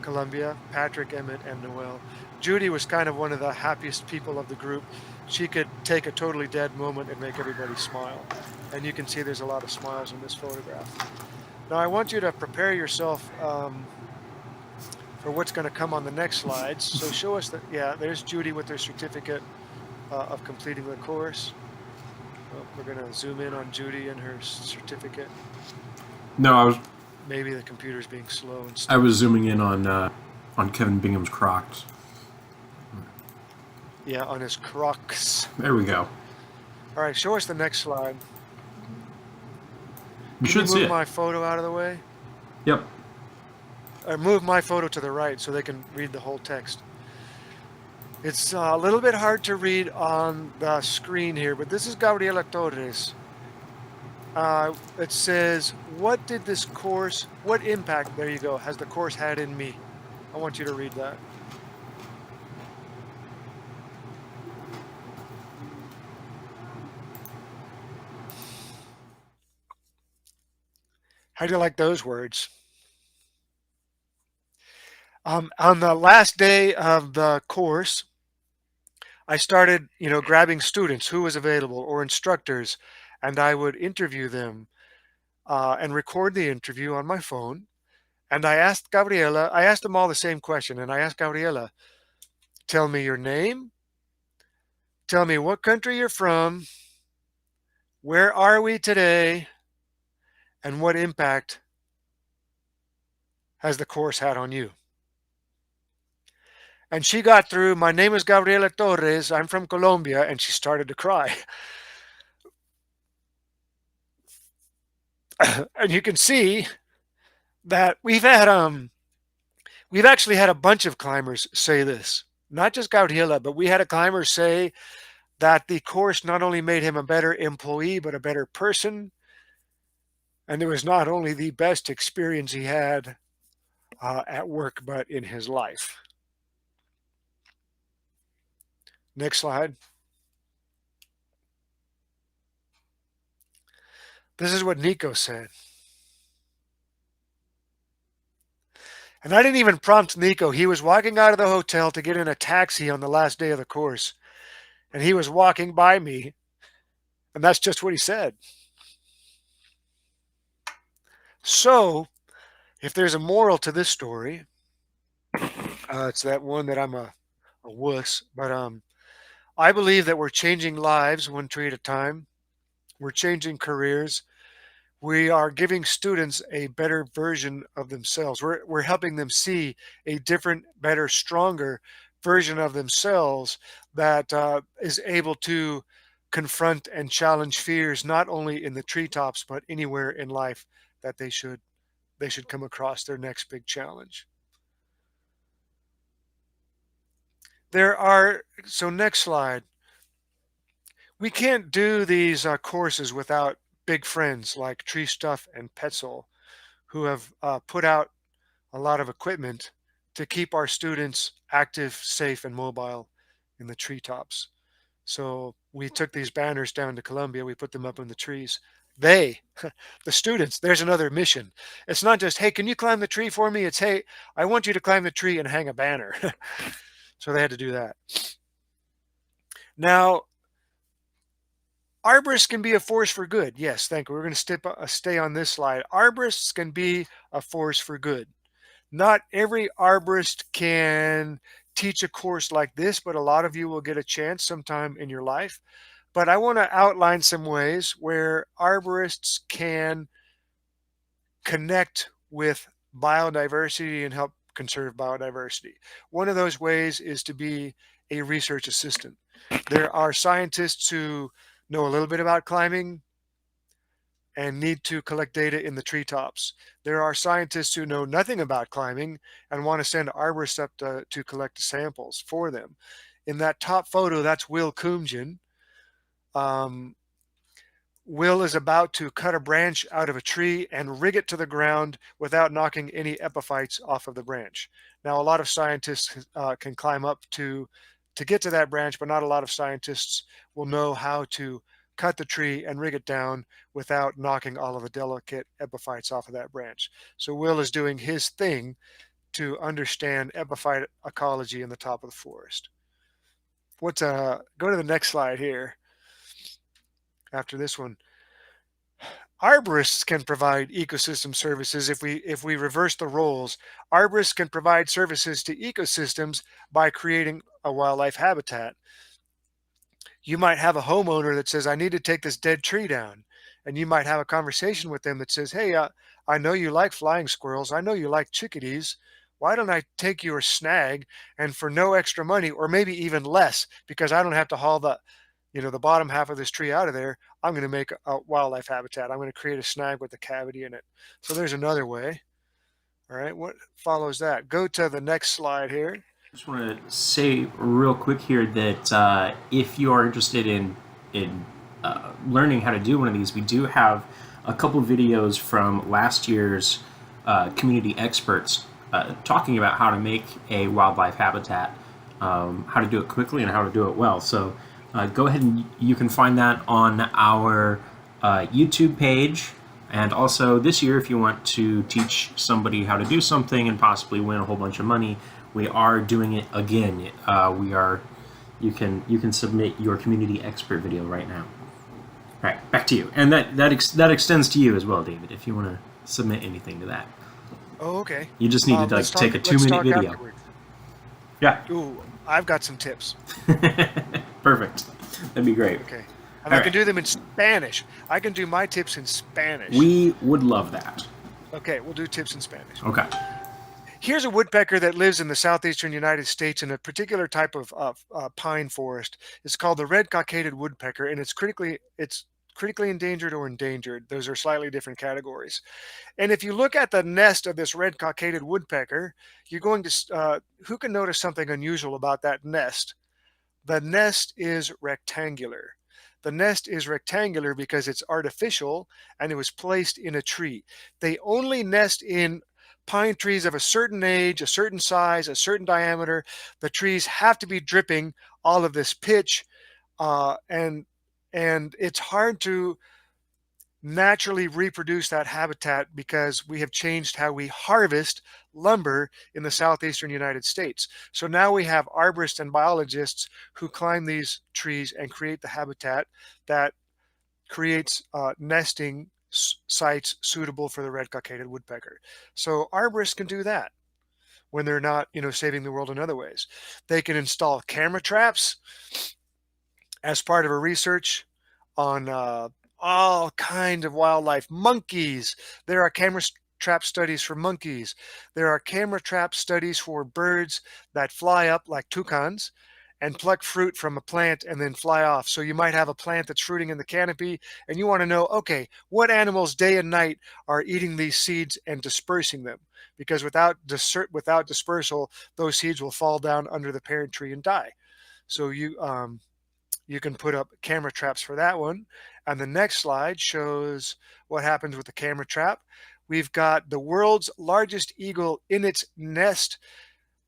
Colombia, Patrick, Emmett, and Noel. Judy was kind of one of the happiest people of the group. She could take a totally dead moment and make everybody smile. And you can see there's a lot of smiles in this photograph. Now I want you to prepare yourself for what's going to come on the next slides. So show us that, yeah, there's Judy with her certificate of completing the course. Well, we're going to zoom in on Judy and her certificate. No, Maybe the computer's being slow and stuff. I was zooming in on Kevin Bingham's Crocs. Yeah, on his Crocs. There we go. All right, show us the next slide. You Can should you see move it. my photo out of the way? Yep. Or move my photo to the right so they can read the whole text. It's a little bit hard to read on the screen here, but this is Gabriela Torres. It says, what impact, there you go, has the course had in me? I want you to read that. How do you like those words? On the last day of the course, I started, grabbing students who was available or instructors, and I would interview them and record the interview on my phone. And I asked them all the same question. And I asked Gabriela, tell me your name, tell me what country you're from, where are we today, and what impact has the course had on you? And she got through, my name is Gabriela Torres, I'm from Colombia, and she started to cry. And you can see that we've actually had a bunch of climbers say this. Not just Gabriela, but we had a climber say that the course not only made him a better employee, but a better person. And it was not only the best experience he had at work, but in his life. Next slide. This is what Nico said. And I didn't even prompt Nico. He was walking out of the hotel to get in a taxi on the last day of the course. And he was walking by me. And that's just what he said. So, if there's a moral to this story, it's that one that I'm a wuss. But I believe that we're changing lives one tree at a time. We're changing careers. We are giving students a better version of themselves. We're helping them see a different, better, stronger version of themselves that is able to confront and challenge fears, not only in the treetops, but anywhere in life that they should come across their next big challenge. So next slide. We can't do these courses without big friends like Tree Stuff and Petzl, who have put out a lot of equipment to keep our students active, safe, and mobile in the treetops. So we took these banners down to Colombia. We put them up in the trees. The students, there's another mission. It's not just, hey, can you climb the tree for me? It's, hey, I want you to climb the tree and hang a banner. So they had to do that. Now, arborists can be a force for good. Yes, thank you. We're going to stay on this slide. Arborists can be a force for good. Not every arborist can teach a course like this, but a lot of you will get a chance sometime in your life. But I want to outline some ways where arborists can connect with biodiversity and help conserve biodiversity. One of those ways is to be a research assistant. There are scientists who know a little bit about climbing and need to collect data in the treetops. There are scientists who know nothing about climbing and want to send arborists up to collect samples for them. In that top photo, that's Will Coomjian. Will is about to cut a branch out of a tree and rig it to the ground without knocking any epiphytes off of the branch. Now, a lot of scientists can climb up to get to that branch, but not a lot of scientists will know how to cut the tree and rig it down without knocking all of the delicate epiphytes off of that branch. So Will is doing his thing to understand epiphyte ecology in the top of the forest. Go to the next slide here. After this one, arborists can provide ecosystem services. If we reverse the roles, arborists can provide services to ecosystems by creating a wildlife habitat. You might have a homeowner that says, I need to take this dead tree down. And you might have a conversation with them that says, hey, I know you like flying squirrels. I know you like chickadees. Why don't I take your snag, and for no extra money, or maybe even less, because I don't have to haul the bottom half of this tree out of there, I'm going to make a wildlife habitat. I'm going to create a snag with a cavity in it. So there's another way. All right, what follows that? Go to the next slide here. I just want to say real quick here that if you are interested in learning how to do one of these, we do have a couple videos from last year's community experts talking about how to make a wildlife habitat, how to do it quickly and how to do it well. So go ahead and you can find that on our YouTube page. And also this year, if you want to teach somebody how to do something and possibly win a whole bunch of money, we are doing it again. You can submit your community expert video right now. All right, back to you. And that extends to you as well, David, if you want to submit anything to that. Oh, okay. You just need to take a 2-minute video. Afterwards. Yeah. Ooh, I've got some tips. Perfect. That'd be great. Okay. And I can do them in Spanish. I can do my tips in Spanish. We would love that. Okay, we'll do tips in Spanish. Okay. Here's a woodpecker that lives in the southeastern United States in a particular type of pine forest. It's called the red-cockaded woodpecker, and it's critically endangered or endangered. Those are slightly different categories. And if you look at the nest of this red-cockaded woodpecker, you're going to who can notice something unusual about that nest? The nest is rectangular. The nest is rectangular because it's artificial and it was placed in a tree. They only nest in pine trees of a certain age, a certain size, a certain diameter. The trees have to be dripping all of this pitch, and it's hard to naturally reproduce that habitat because we have changed how we harvest lumber in the southeastern United States. So now we have arborists and biologists who climb these trees and create the habitat that creates nesting sites suitable for the red-cockaded woodpecker. So arborists can do that when they're not, saving the world in other ways. They can install camera traps as part of a research on all kinds of wildlife. Monkeys. There are camera trap studies for monkeys. There are camera trap studies for birds that fly up like toucans and pluck fruit from a plant and then fly off. So you might have a plant that's fruiting in the canopy and you want to know, okay, what animals day and night are eating these seeds and dispersing them? Because without dispersal, those seeds will fall down under the parent tree and die. So you can put up camera traps for that one. And the next slide shows what happens with the camera trap. We've got the world's largest eagle in its nest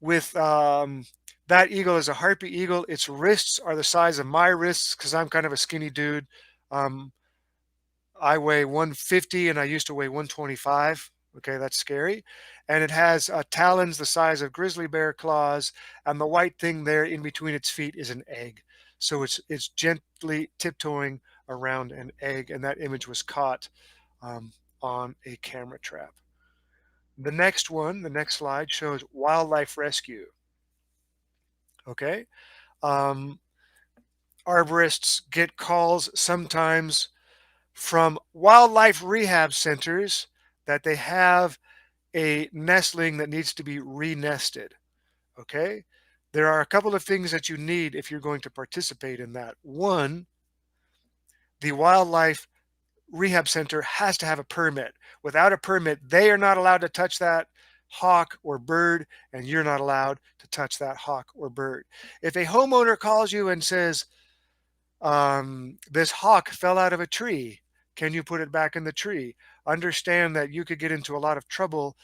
with that eagle is a harpy eagle. Its wrists are the size of my wrists because I'm kind of a skinny dude. I weigh 150 and I used to weigh 125. Okay, that's scary. And it has talons the size of grizzly bear claws, and the white thing there in between its feet is an egg. So it's gently tiptoeing around an egg, and that image was caught on a camera trap. The next one, the next slide shows wildlife rescue. Okay. Um, Arborists get calls sometimes from wildlife rehab centers that they have a nestling that needs to be re-nested. Okay. There are a couple of things that you need if you're going to participate in that. One, the wildlife rehab center has to have a permit. Without a permit, they are not allowed to touch that hawk or bird, and you're not allowed to touch that hawk or bird. If a homeowner calls you and says, this hawk fell out of a tree, can you put it back in the tree? Understand that you could get into a lot of trouble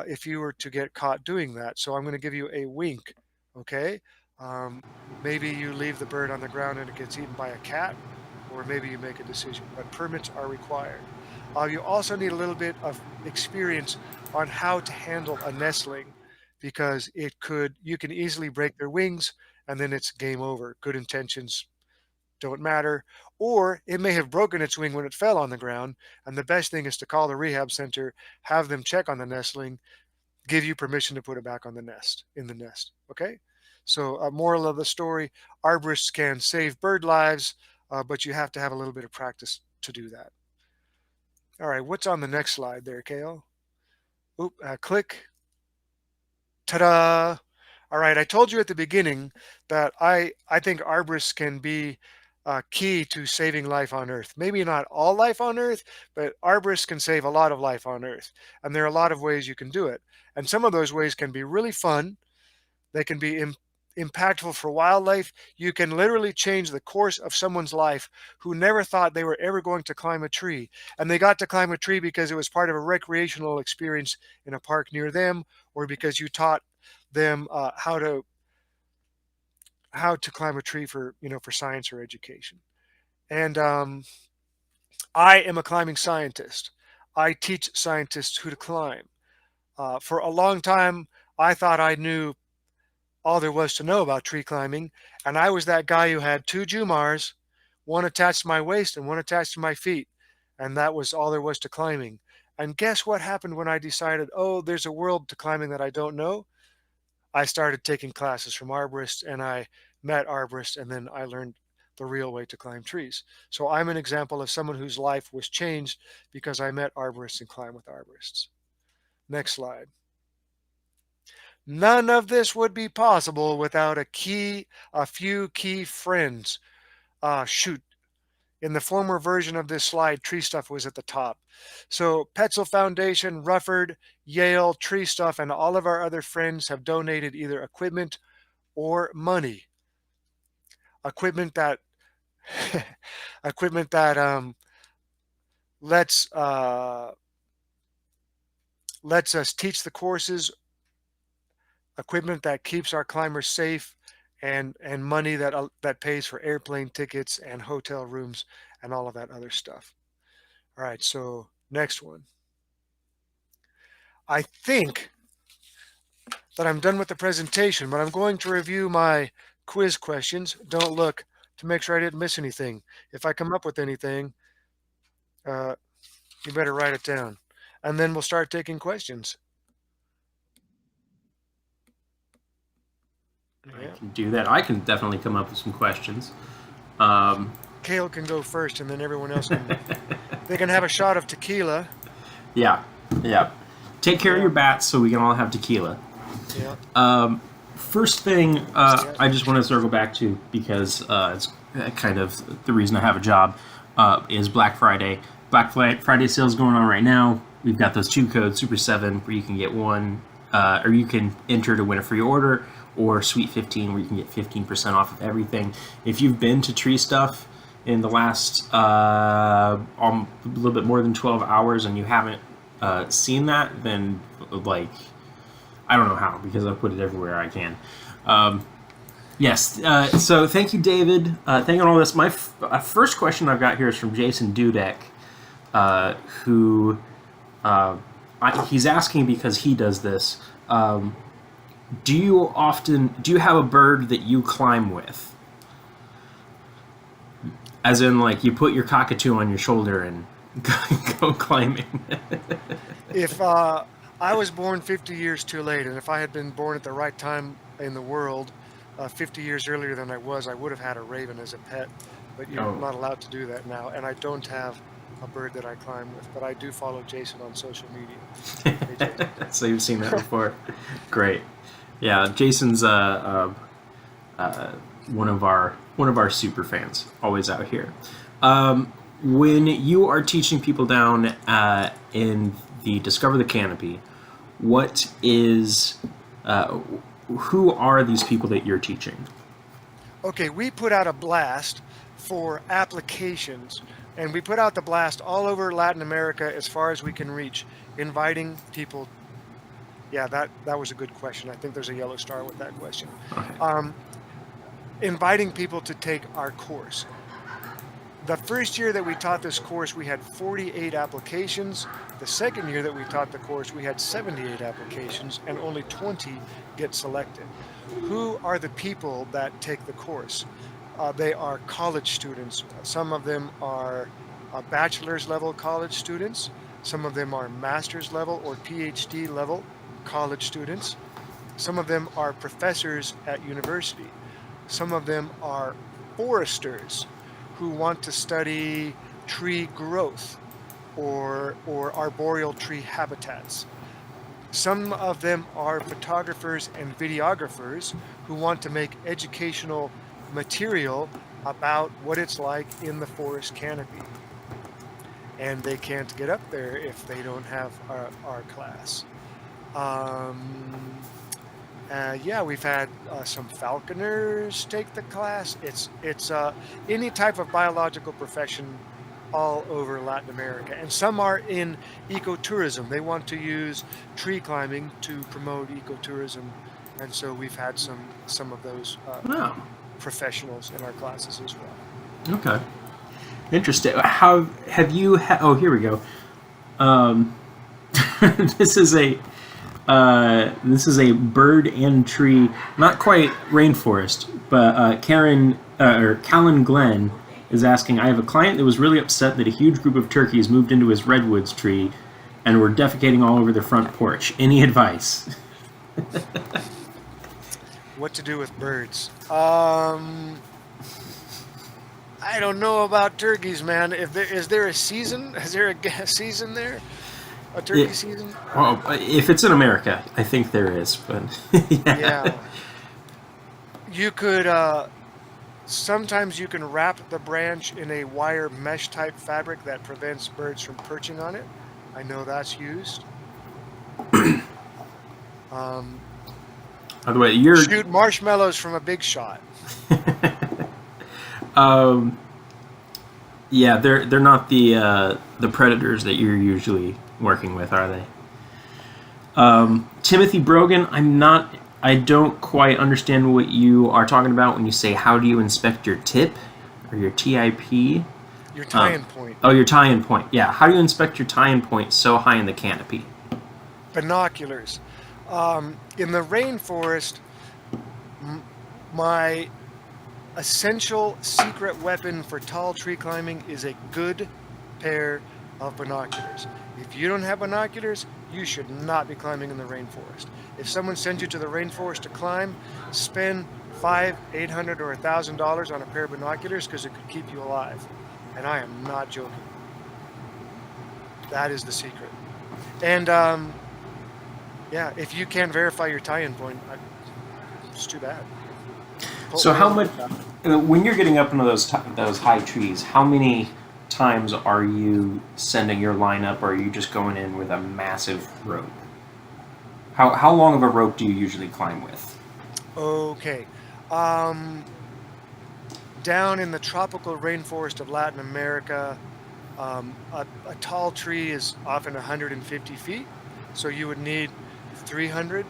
if you were to get caught doing that. So I'm going to give you a wink. Okay. Um, Maybe you leave the bird on the ground and it gets eaten by a cat, or maybe you make a decision, but permits are required. You also need a little bit of experience on how to handle a nestling, because you can easily break their wings and then it's game over. Good intentions don't matter, or it may have broken its wing when it fell on the ground. And the best thing is to call the rehab center, have them check on the nestling, give you permission to put it back on the nest. Okay. So, moral of the story: arborists can save bird lives, but you have to have a little bit of practice to do that. All right, what's on the next slide there, Kale? Oop, click. Ta-da! All right, I told you at the beginning that I think arborists can be key to saving life on Earth. Maybe not all life on Earth, but arborists can save a lot of life on Earth. And there are a lot of ways you can do it. And some of those ways can be really fun. They can be impactful for wildlife. You can literally change the course of someone's life who never thought they were ever going to climb a tree. And they got to climb a tree because it was part of a recreational experience in a park near them, or because you taught them how to climb a tree for science or education. And I am a climbing scientist. I teach scientists who to climb. For a long time, I thought I knew all there was to know about tree climbing, and I was that guy who had two Jumars, one attached to my waist and one attached to my feet, and that was all there was to climbing. And guess what happened when I decided, oh, there's a world to climbing that I don't know? I started taking classes from arborists, and I met arborists, and then I learned the real way to climb trees. So I'm an example of someone whose life was changed because I met arborists and climbed with arborists. Next slide. None of this would be possible without a few key friends. Shoot, in the former version of this slide, Tree Stuff was at the top. So Petzl Foundation, Rufford, Yale, Tree Stuff, and all of our other friends have donated either equipment or money. Equipment that lets us teach the courses, equipment that keeps our climbers safe, and money that pays for airplane tickets and hotel rooms and all of that other stuff. All right, so next one. I think that I'm done with the presentation, but I'm going to review my quiz questions. Don't look, to make sure I didn't miss anything. If I come up with anything, you better write it down. And then we'll start taking questions. I can do that. I can definitely come up with some questions. Kale can go first, and then everyone else can. They can have a shot of tequila. Yeah. Take care of your bats so we can all have tequila. Yeah. First thing I just want to circle back to, because it's kind of the reason I have a job, is Black Friday. Black Friday sales going on right now. We've got those 2 codes, Super 7, where you can get one, or you can enter to win a free order, or Sweet 15, where you can get 15% off of everything. If you've been to Tree Stuff in the last a little bit more than 12 hours and you haven't seen that, then I don't know how, because I put it everywhere I can. Yes, so thank you, David. Thank you on all this. My first question I've got here is from Jason Dudek, who he's asking, because he does this. Do you have a bird that you climb with? As in, you put your cockatoo on your shoulder and go climbing. If I was born 50 years too late, and if I had been born at the right time in the world, 50 years earlier than I would have had a raven as a pet. But you're Oh. not allowed to do that now, and I don't have a bird that I climb with. But I do follow Jason on social media. Hey, Jason. So you've seen that before. Great. Yeah, Jason's one of our super fans, always out here. When you are teaching people down in the Discover the Canopy, what is who are these people that you're teaching? Okay, we put out a blast for applications, and we put out the blast all over Latin America as far as we can reach, inviting people. Yeah, that was a good question. I think there's a yellow star with that question. Okay. Inviting people to take our course. The first year that we taught this course, we had 48 applications. The second year that we taught the course, we had 78 applications, and only 20 get selected. Who are the people that take the course? They are college students. Some of them are bachelor's level college students. Some of them are master's level or PhD level college students. Some of them are professors at university. Some of them are foresters who want to study tree growth or arboreal tree habitats. Some of them are photographers and videographers who want to make educational material about what it's like in the forest canopy. And they can't get up there if they don't have our class. Yeah, we've had some falconers take the class. It's any type of biological profession all over Latin America, and some are in ecotourism. They want to use tree climbing to promote ecotourism, and so we've had some of those Oh, professionals in our classes as well. okay. Interesting. How have you? Oh, here we go. This is a bird and tree, not quite rainforest, but Callan Glenn is asking, I have a client that was really upset that a huge group of turkeys moved into his redwoods tree and were defecating all over the front porch. Any advice? What to do with birds? I don't know about turkeys, man. Is there a season? Is there a season there? A turkey season? Well, if it's in America, I think there is, but Yeah. You could, sometimes you can wrap the branch in a wire mesh type fabric that prevents birds from perching on it. I know that's used. By the way, you're Shoot marshmallows from a big shot. yeah, they're not the predators that you're usually working with, are they? Timothy Brogan, I don't quite understand what you are talking about when you say, how do you inspect your tip or your TIP? Your tie-in point. Oh, your tie-in point. Yeah, how do you inspect your tie-in point so high in the canopy? Binoculars. In the rainforest, my essential secret weapon for tall tree climbing is a good pair of binoculars. If you don't have binoculars, you should not be climbing in the rainforest. If someone sends you to the rainforest to climb, spend $500, $800, or $1,000 on a pair of binoculars because it could keep you alive. And I am not joking. That is the secret. And yeah, if you can't verify your tie-in point, it's too bad. So how much, when you're getting up into those high trees, how many times are you sending your line up, or are you just going in with a massive rope? How long of a rope do you usually climb with? Okay. Down in the tropical rainforest of Latin America, a tall tree is often 150 feet, so you would need 300.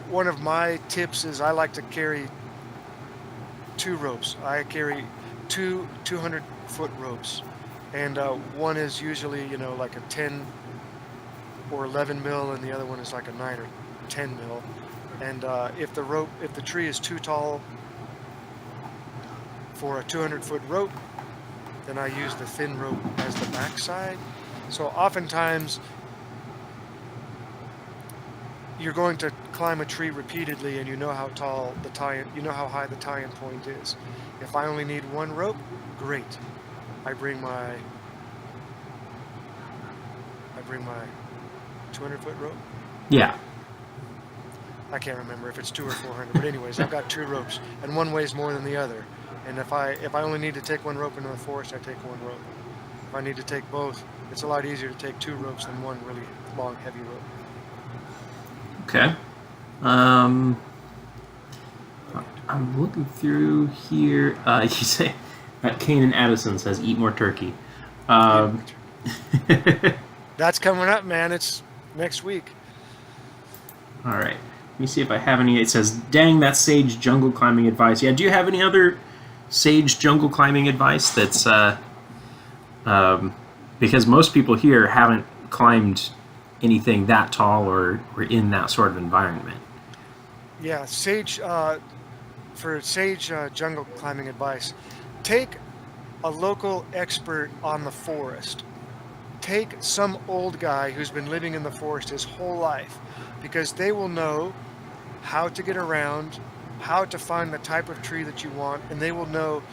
One of my tips is I like to carry 2 ropes. I carry 2 200-foot ropes, and one is usually, like a 10 or 11 mil, and the other one is like a 9 or 10 mil. And if the tree is too tall for a 200-foot rope, then I use the thin rope as the backside. So oftentimes you're going to climb a tree repeatedly, and you know how tall the tie, you know how high the tie-in point is. If I only need one rope, great. I bring my 200-foot rope. Yeah. I can't remember if it's 200 or 400, but anyways, I've got 2 ropes, and one weighs more than the other. And if I only need to take one rope into the forest, I take one rope. If I need to take both, it's a lot easier to take 2 ropes than one really long, heavy rope. Okay. I'm looking through here. You say Kanan Addison says, "Eat more turkey." That's coming up, man. It's next week. All right. Let me see if I have any. It says, "Dang, that's sage jungle climbing advice." Yeah. Do you have any other sage jungle climbing advice? That's because most people here haven't climbed anything that tall or in that sort of environment. Yeah, sage. For sage jungle climbing advice, take a local expert on the forest. Take some old guy who's been living in the forest his whole life, because they will know how to get around, how to find the type of tree that you want, and they will know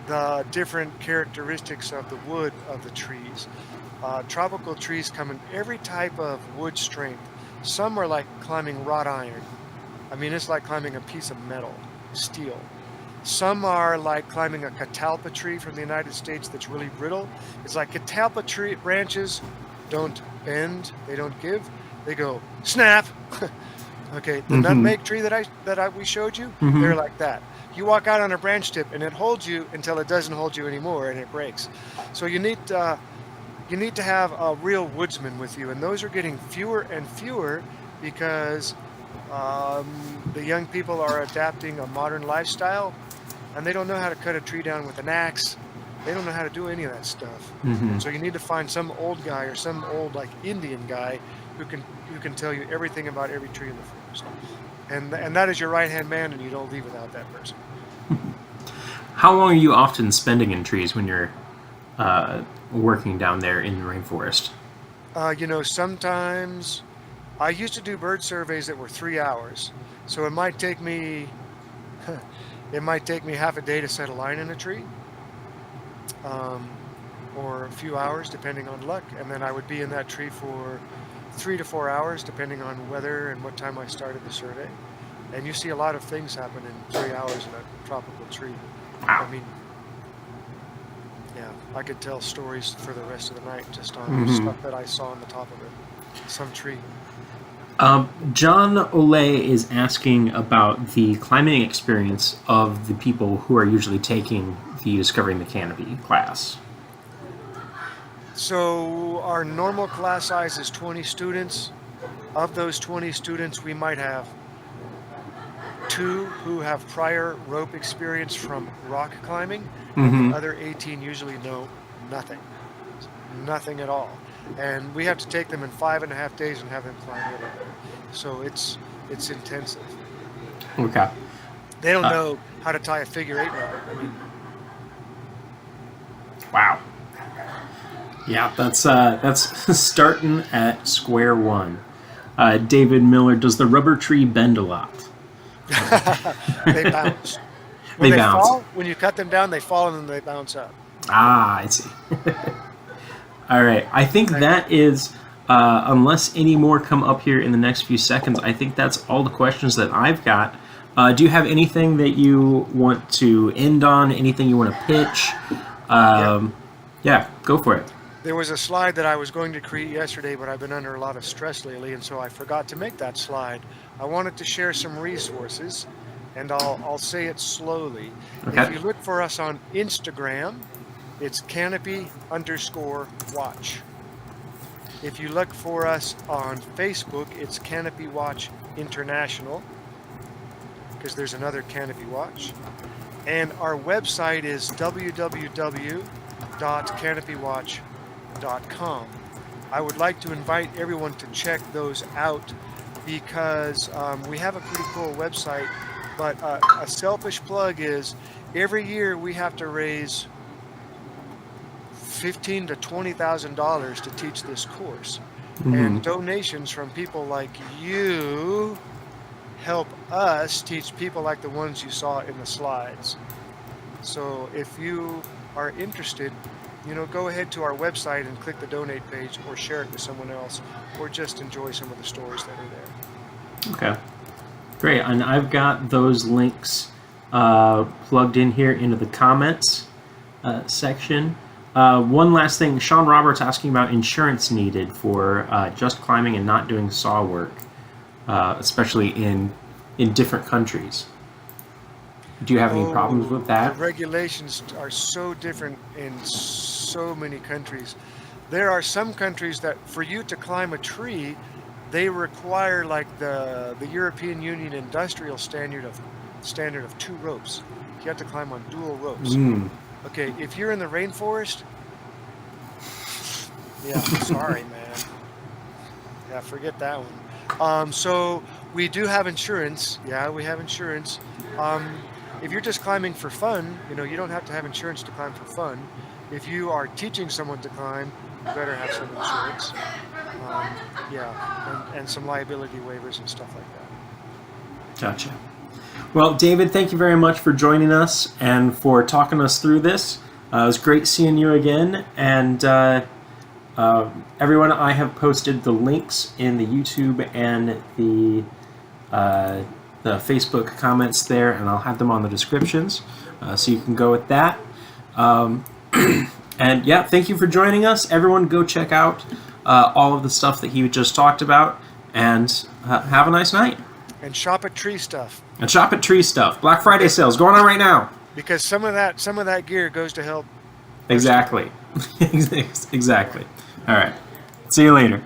the different characteristics of the wood of the trees. Tropical trees come in every type of wood strength. Some are like climbing wrought iron. I mean, it's like climbing a piece of metal, steel. Some are like climbing a catalpa tree from the United States that's really brittle. It's like catalpa tree branches don't bend, they don't give, they go snap. Okay, the nutmeg tree that we showed you, they're like that. You walk out on a branch tip and it holds you until it doesn't hold you anymore and it breaks. So you need to have a real woodsman with you, and those are getting fewer and fewer because the young people are adapting a modern lifestyle, and they don't know how to cut a tree down with an axe. They don't know how to do any of that stuff. So you need to find some old guy or some old like Indian guy who can tell you everything about every tree in the forest. And that is your right-hand man, and you don't leave without that person. How long are you often spending in trees when you're working down there in the rainforest? Sometimes I used to do bird surveys that were 3 hours, so it might take me half a day to set a line in a tree, or a few hours depending on luck, and then I would be in that tree for 3 to 4 hours depending on weather and what time I started the survey. And you see a lot of things happen in 3 hours in a tropical tree. Wow. I mean, yeah, I could tell stories for the rest of the night just on stuff that I saw on the top of it. Some tree. John Olay is asking about the climbing experience of the people who are usually taking the Discovering the Canopy class. So our normal class size is 20 students. Of those 20 students, we might have 2 who have prior rope experience from rock climbing, and the other 18 usually know nothing at all. And we have to take them in 5.5 days and have them climb it. So it's intensive. Okay. They don't know how to tie a figure 8 knot. I mean, wow. Yeah, that's starting at square one. David Miller, does the rubber tree bend a lot? they bounce. They bounce. Fall, when you cut them down, they fall and then they bounce up. Ah, I see. All right. I think that is, unless any more come up here in the next few seconds, I think that's all the questions that I've got. Do you have anything that you want to end on? Anything you want to pitch? Yeah, go for it. There was a slide that I was going to create yesterday, but I've been under a lot of stress lately, and so I forgot to make that slide. I wanted to share some resources, and I'll say it slowly. Okay. If you look for us on Instagram, it's Canopy_Watch. If you look for us on Facebook, it's Canopy Watch International, because there's another Canopy Watch. And our website is www.canopywatch.com. I would like to invite everyone to check those out, because we have a pretty cool website, but a selfish plug is every year we have to raise $15,000 to $20,000 to teach this course. And donations from people like you help us teach people like the ones you saw in the slides. So if you are interested, go ahead to our website and click the donate page, or share it with someone else, or just enjoy some of the stories that are there. Okay. Great. And I've got those links plugged in here into the comments section. One last thing, Sean Roberts asking about insurance needed for just climbing and not doing saw work, especially in different countries. Do you have any problems with that? The regulations are so different in so many countries. There are some countries that for you to climb a tree, they require like the European Union industrial standard of 2 ropes. You have to climb on dual ropes. Okay, if you're in the rainforest, yeah, sorry, man. Yeah, forget that one. So we do have insurance. Yeah, we have insurance. If you're just climbing for fun, you don't have to have insurance to climb for fun. If you are teaching someone to climb, you better have some insurance. And some liability waivers and stuff like that. Gotcha. Well, David, thank you very much for joining us and for talking us through this. It was great seeing you again. And everyone, I have posted the links in the YouTube and the Facebook comments there, and I'll have them on the descriptions, so you can go with that. And yeah, thank you for joining us. Everyone, go check out all of the stuff that he just talked about, and have a nice night. And shop at Tree Stuff. And shop at Tree Stuff. Black Friday sales going on right now. Because some of that gear goes to help. Exactly. Exactly. All right. See you later.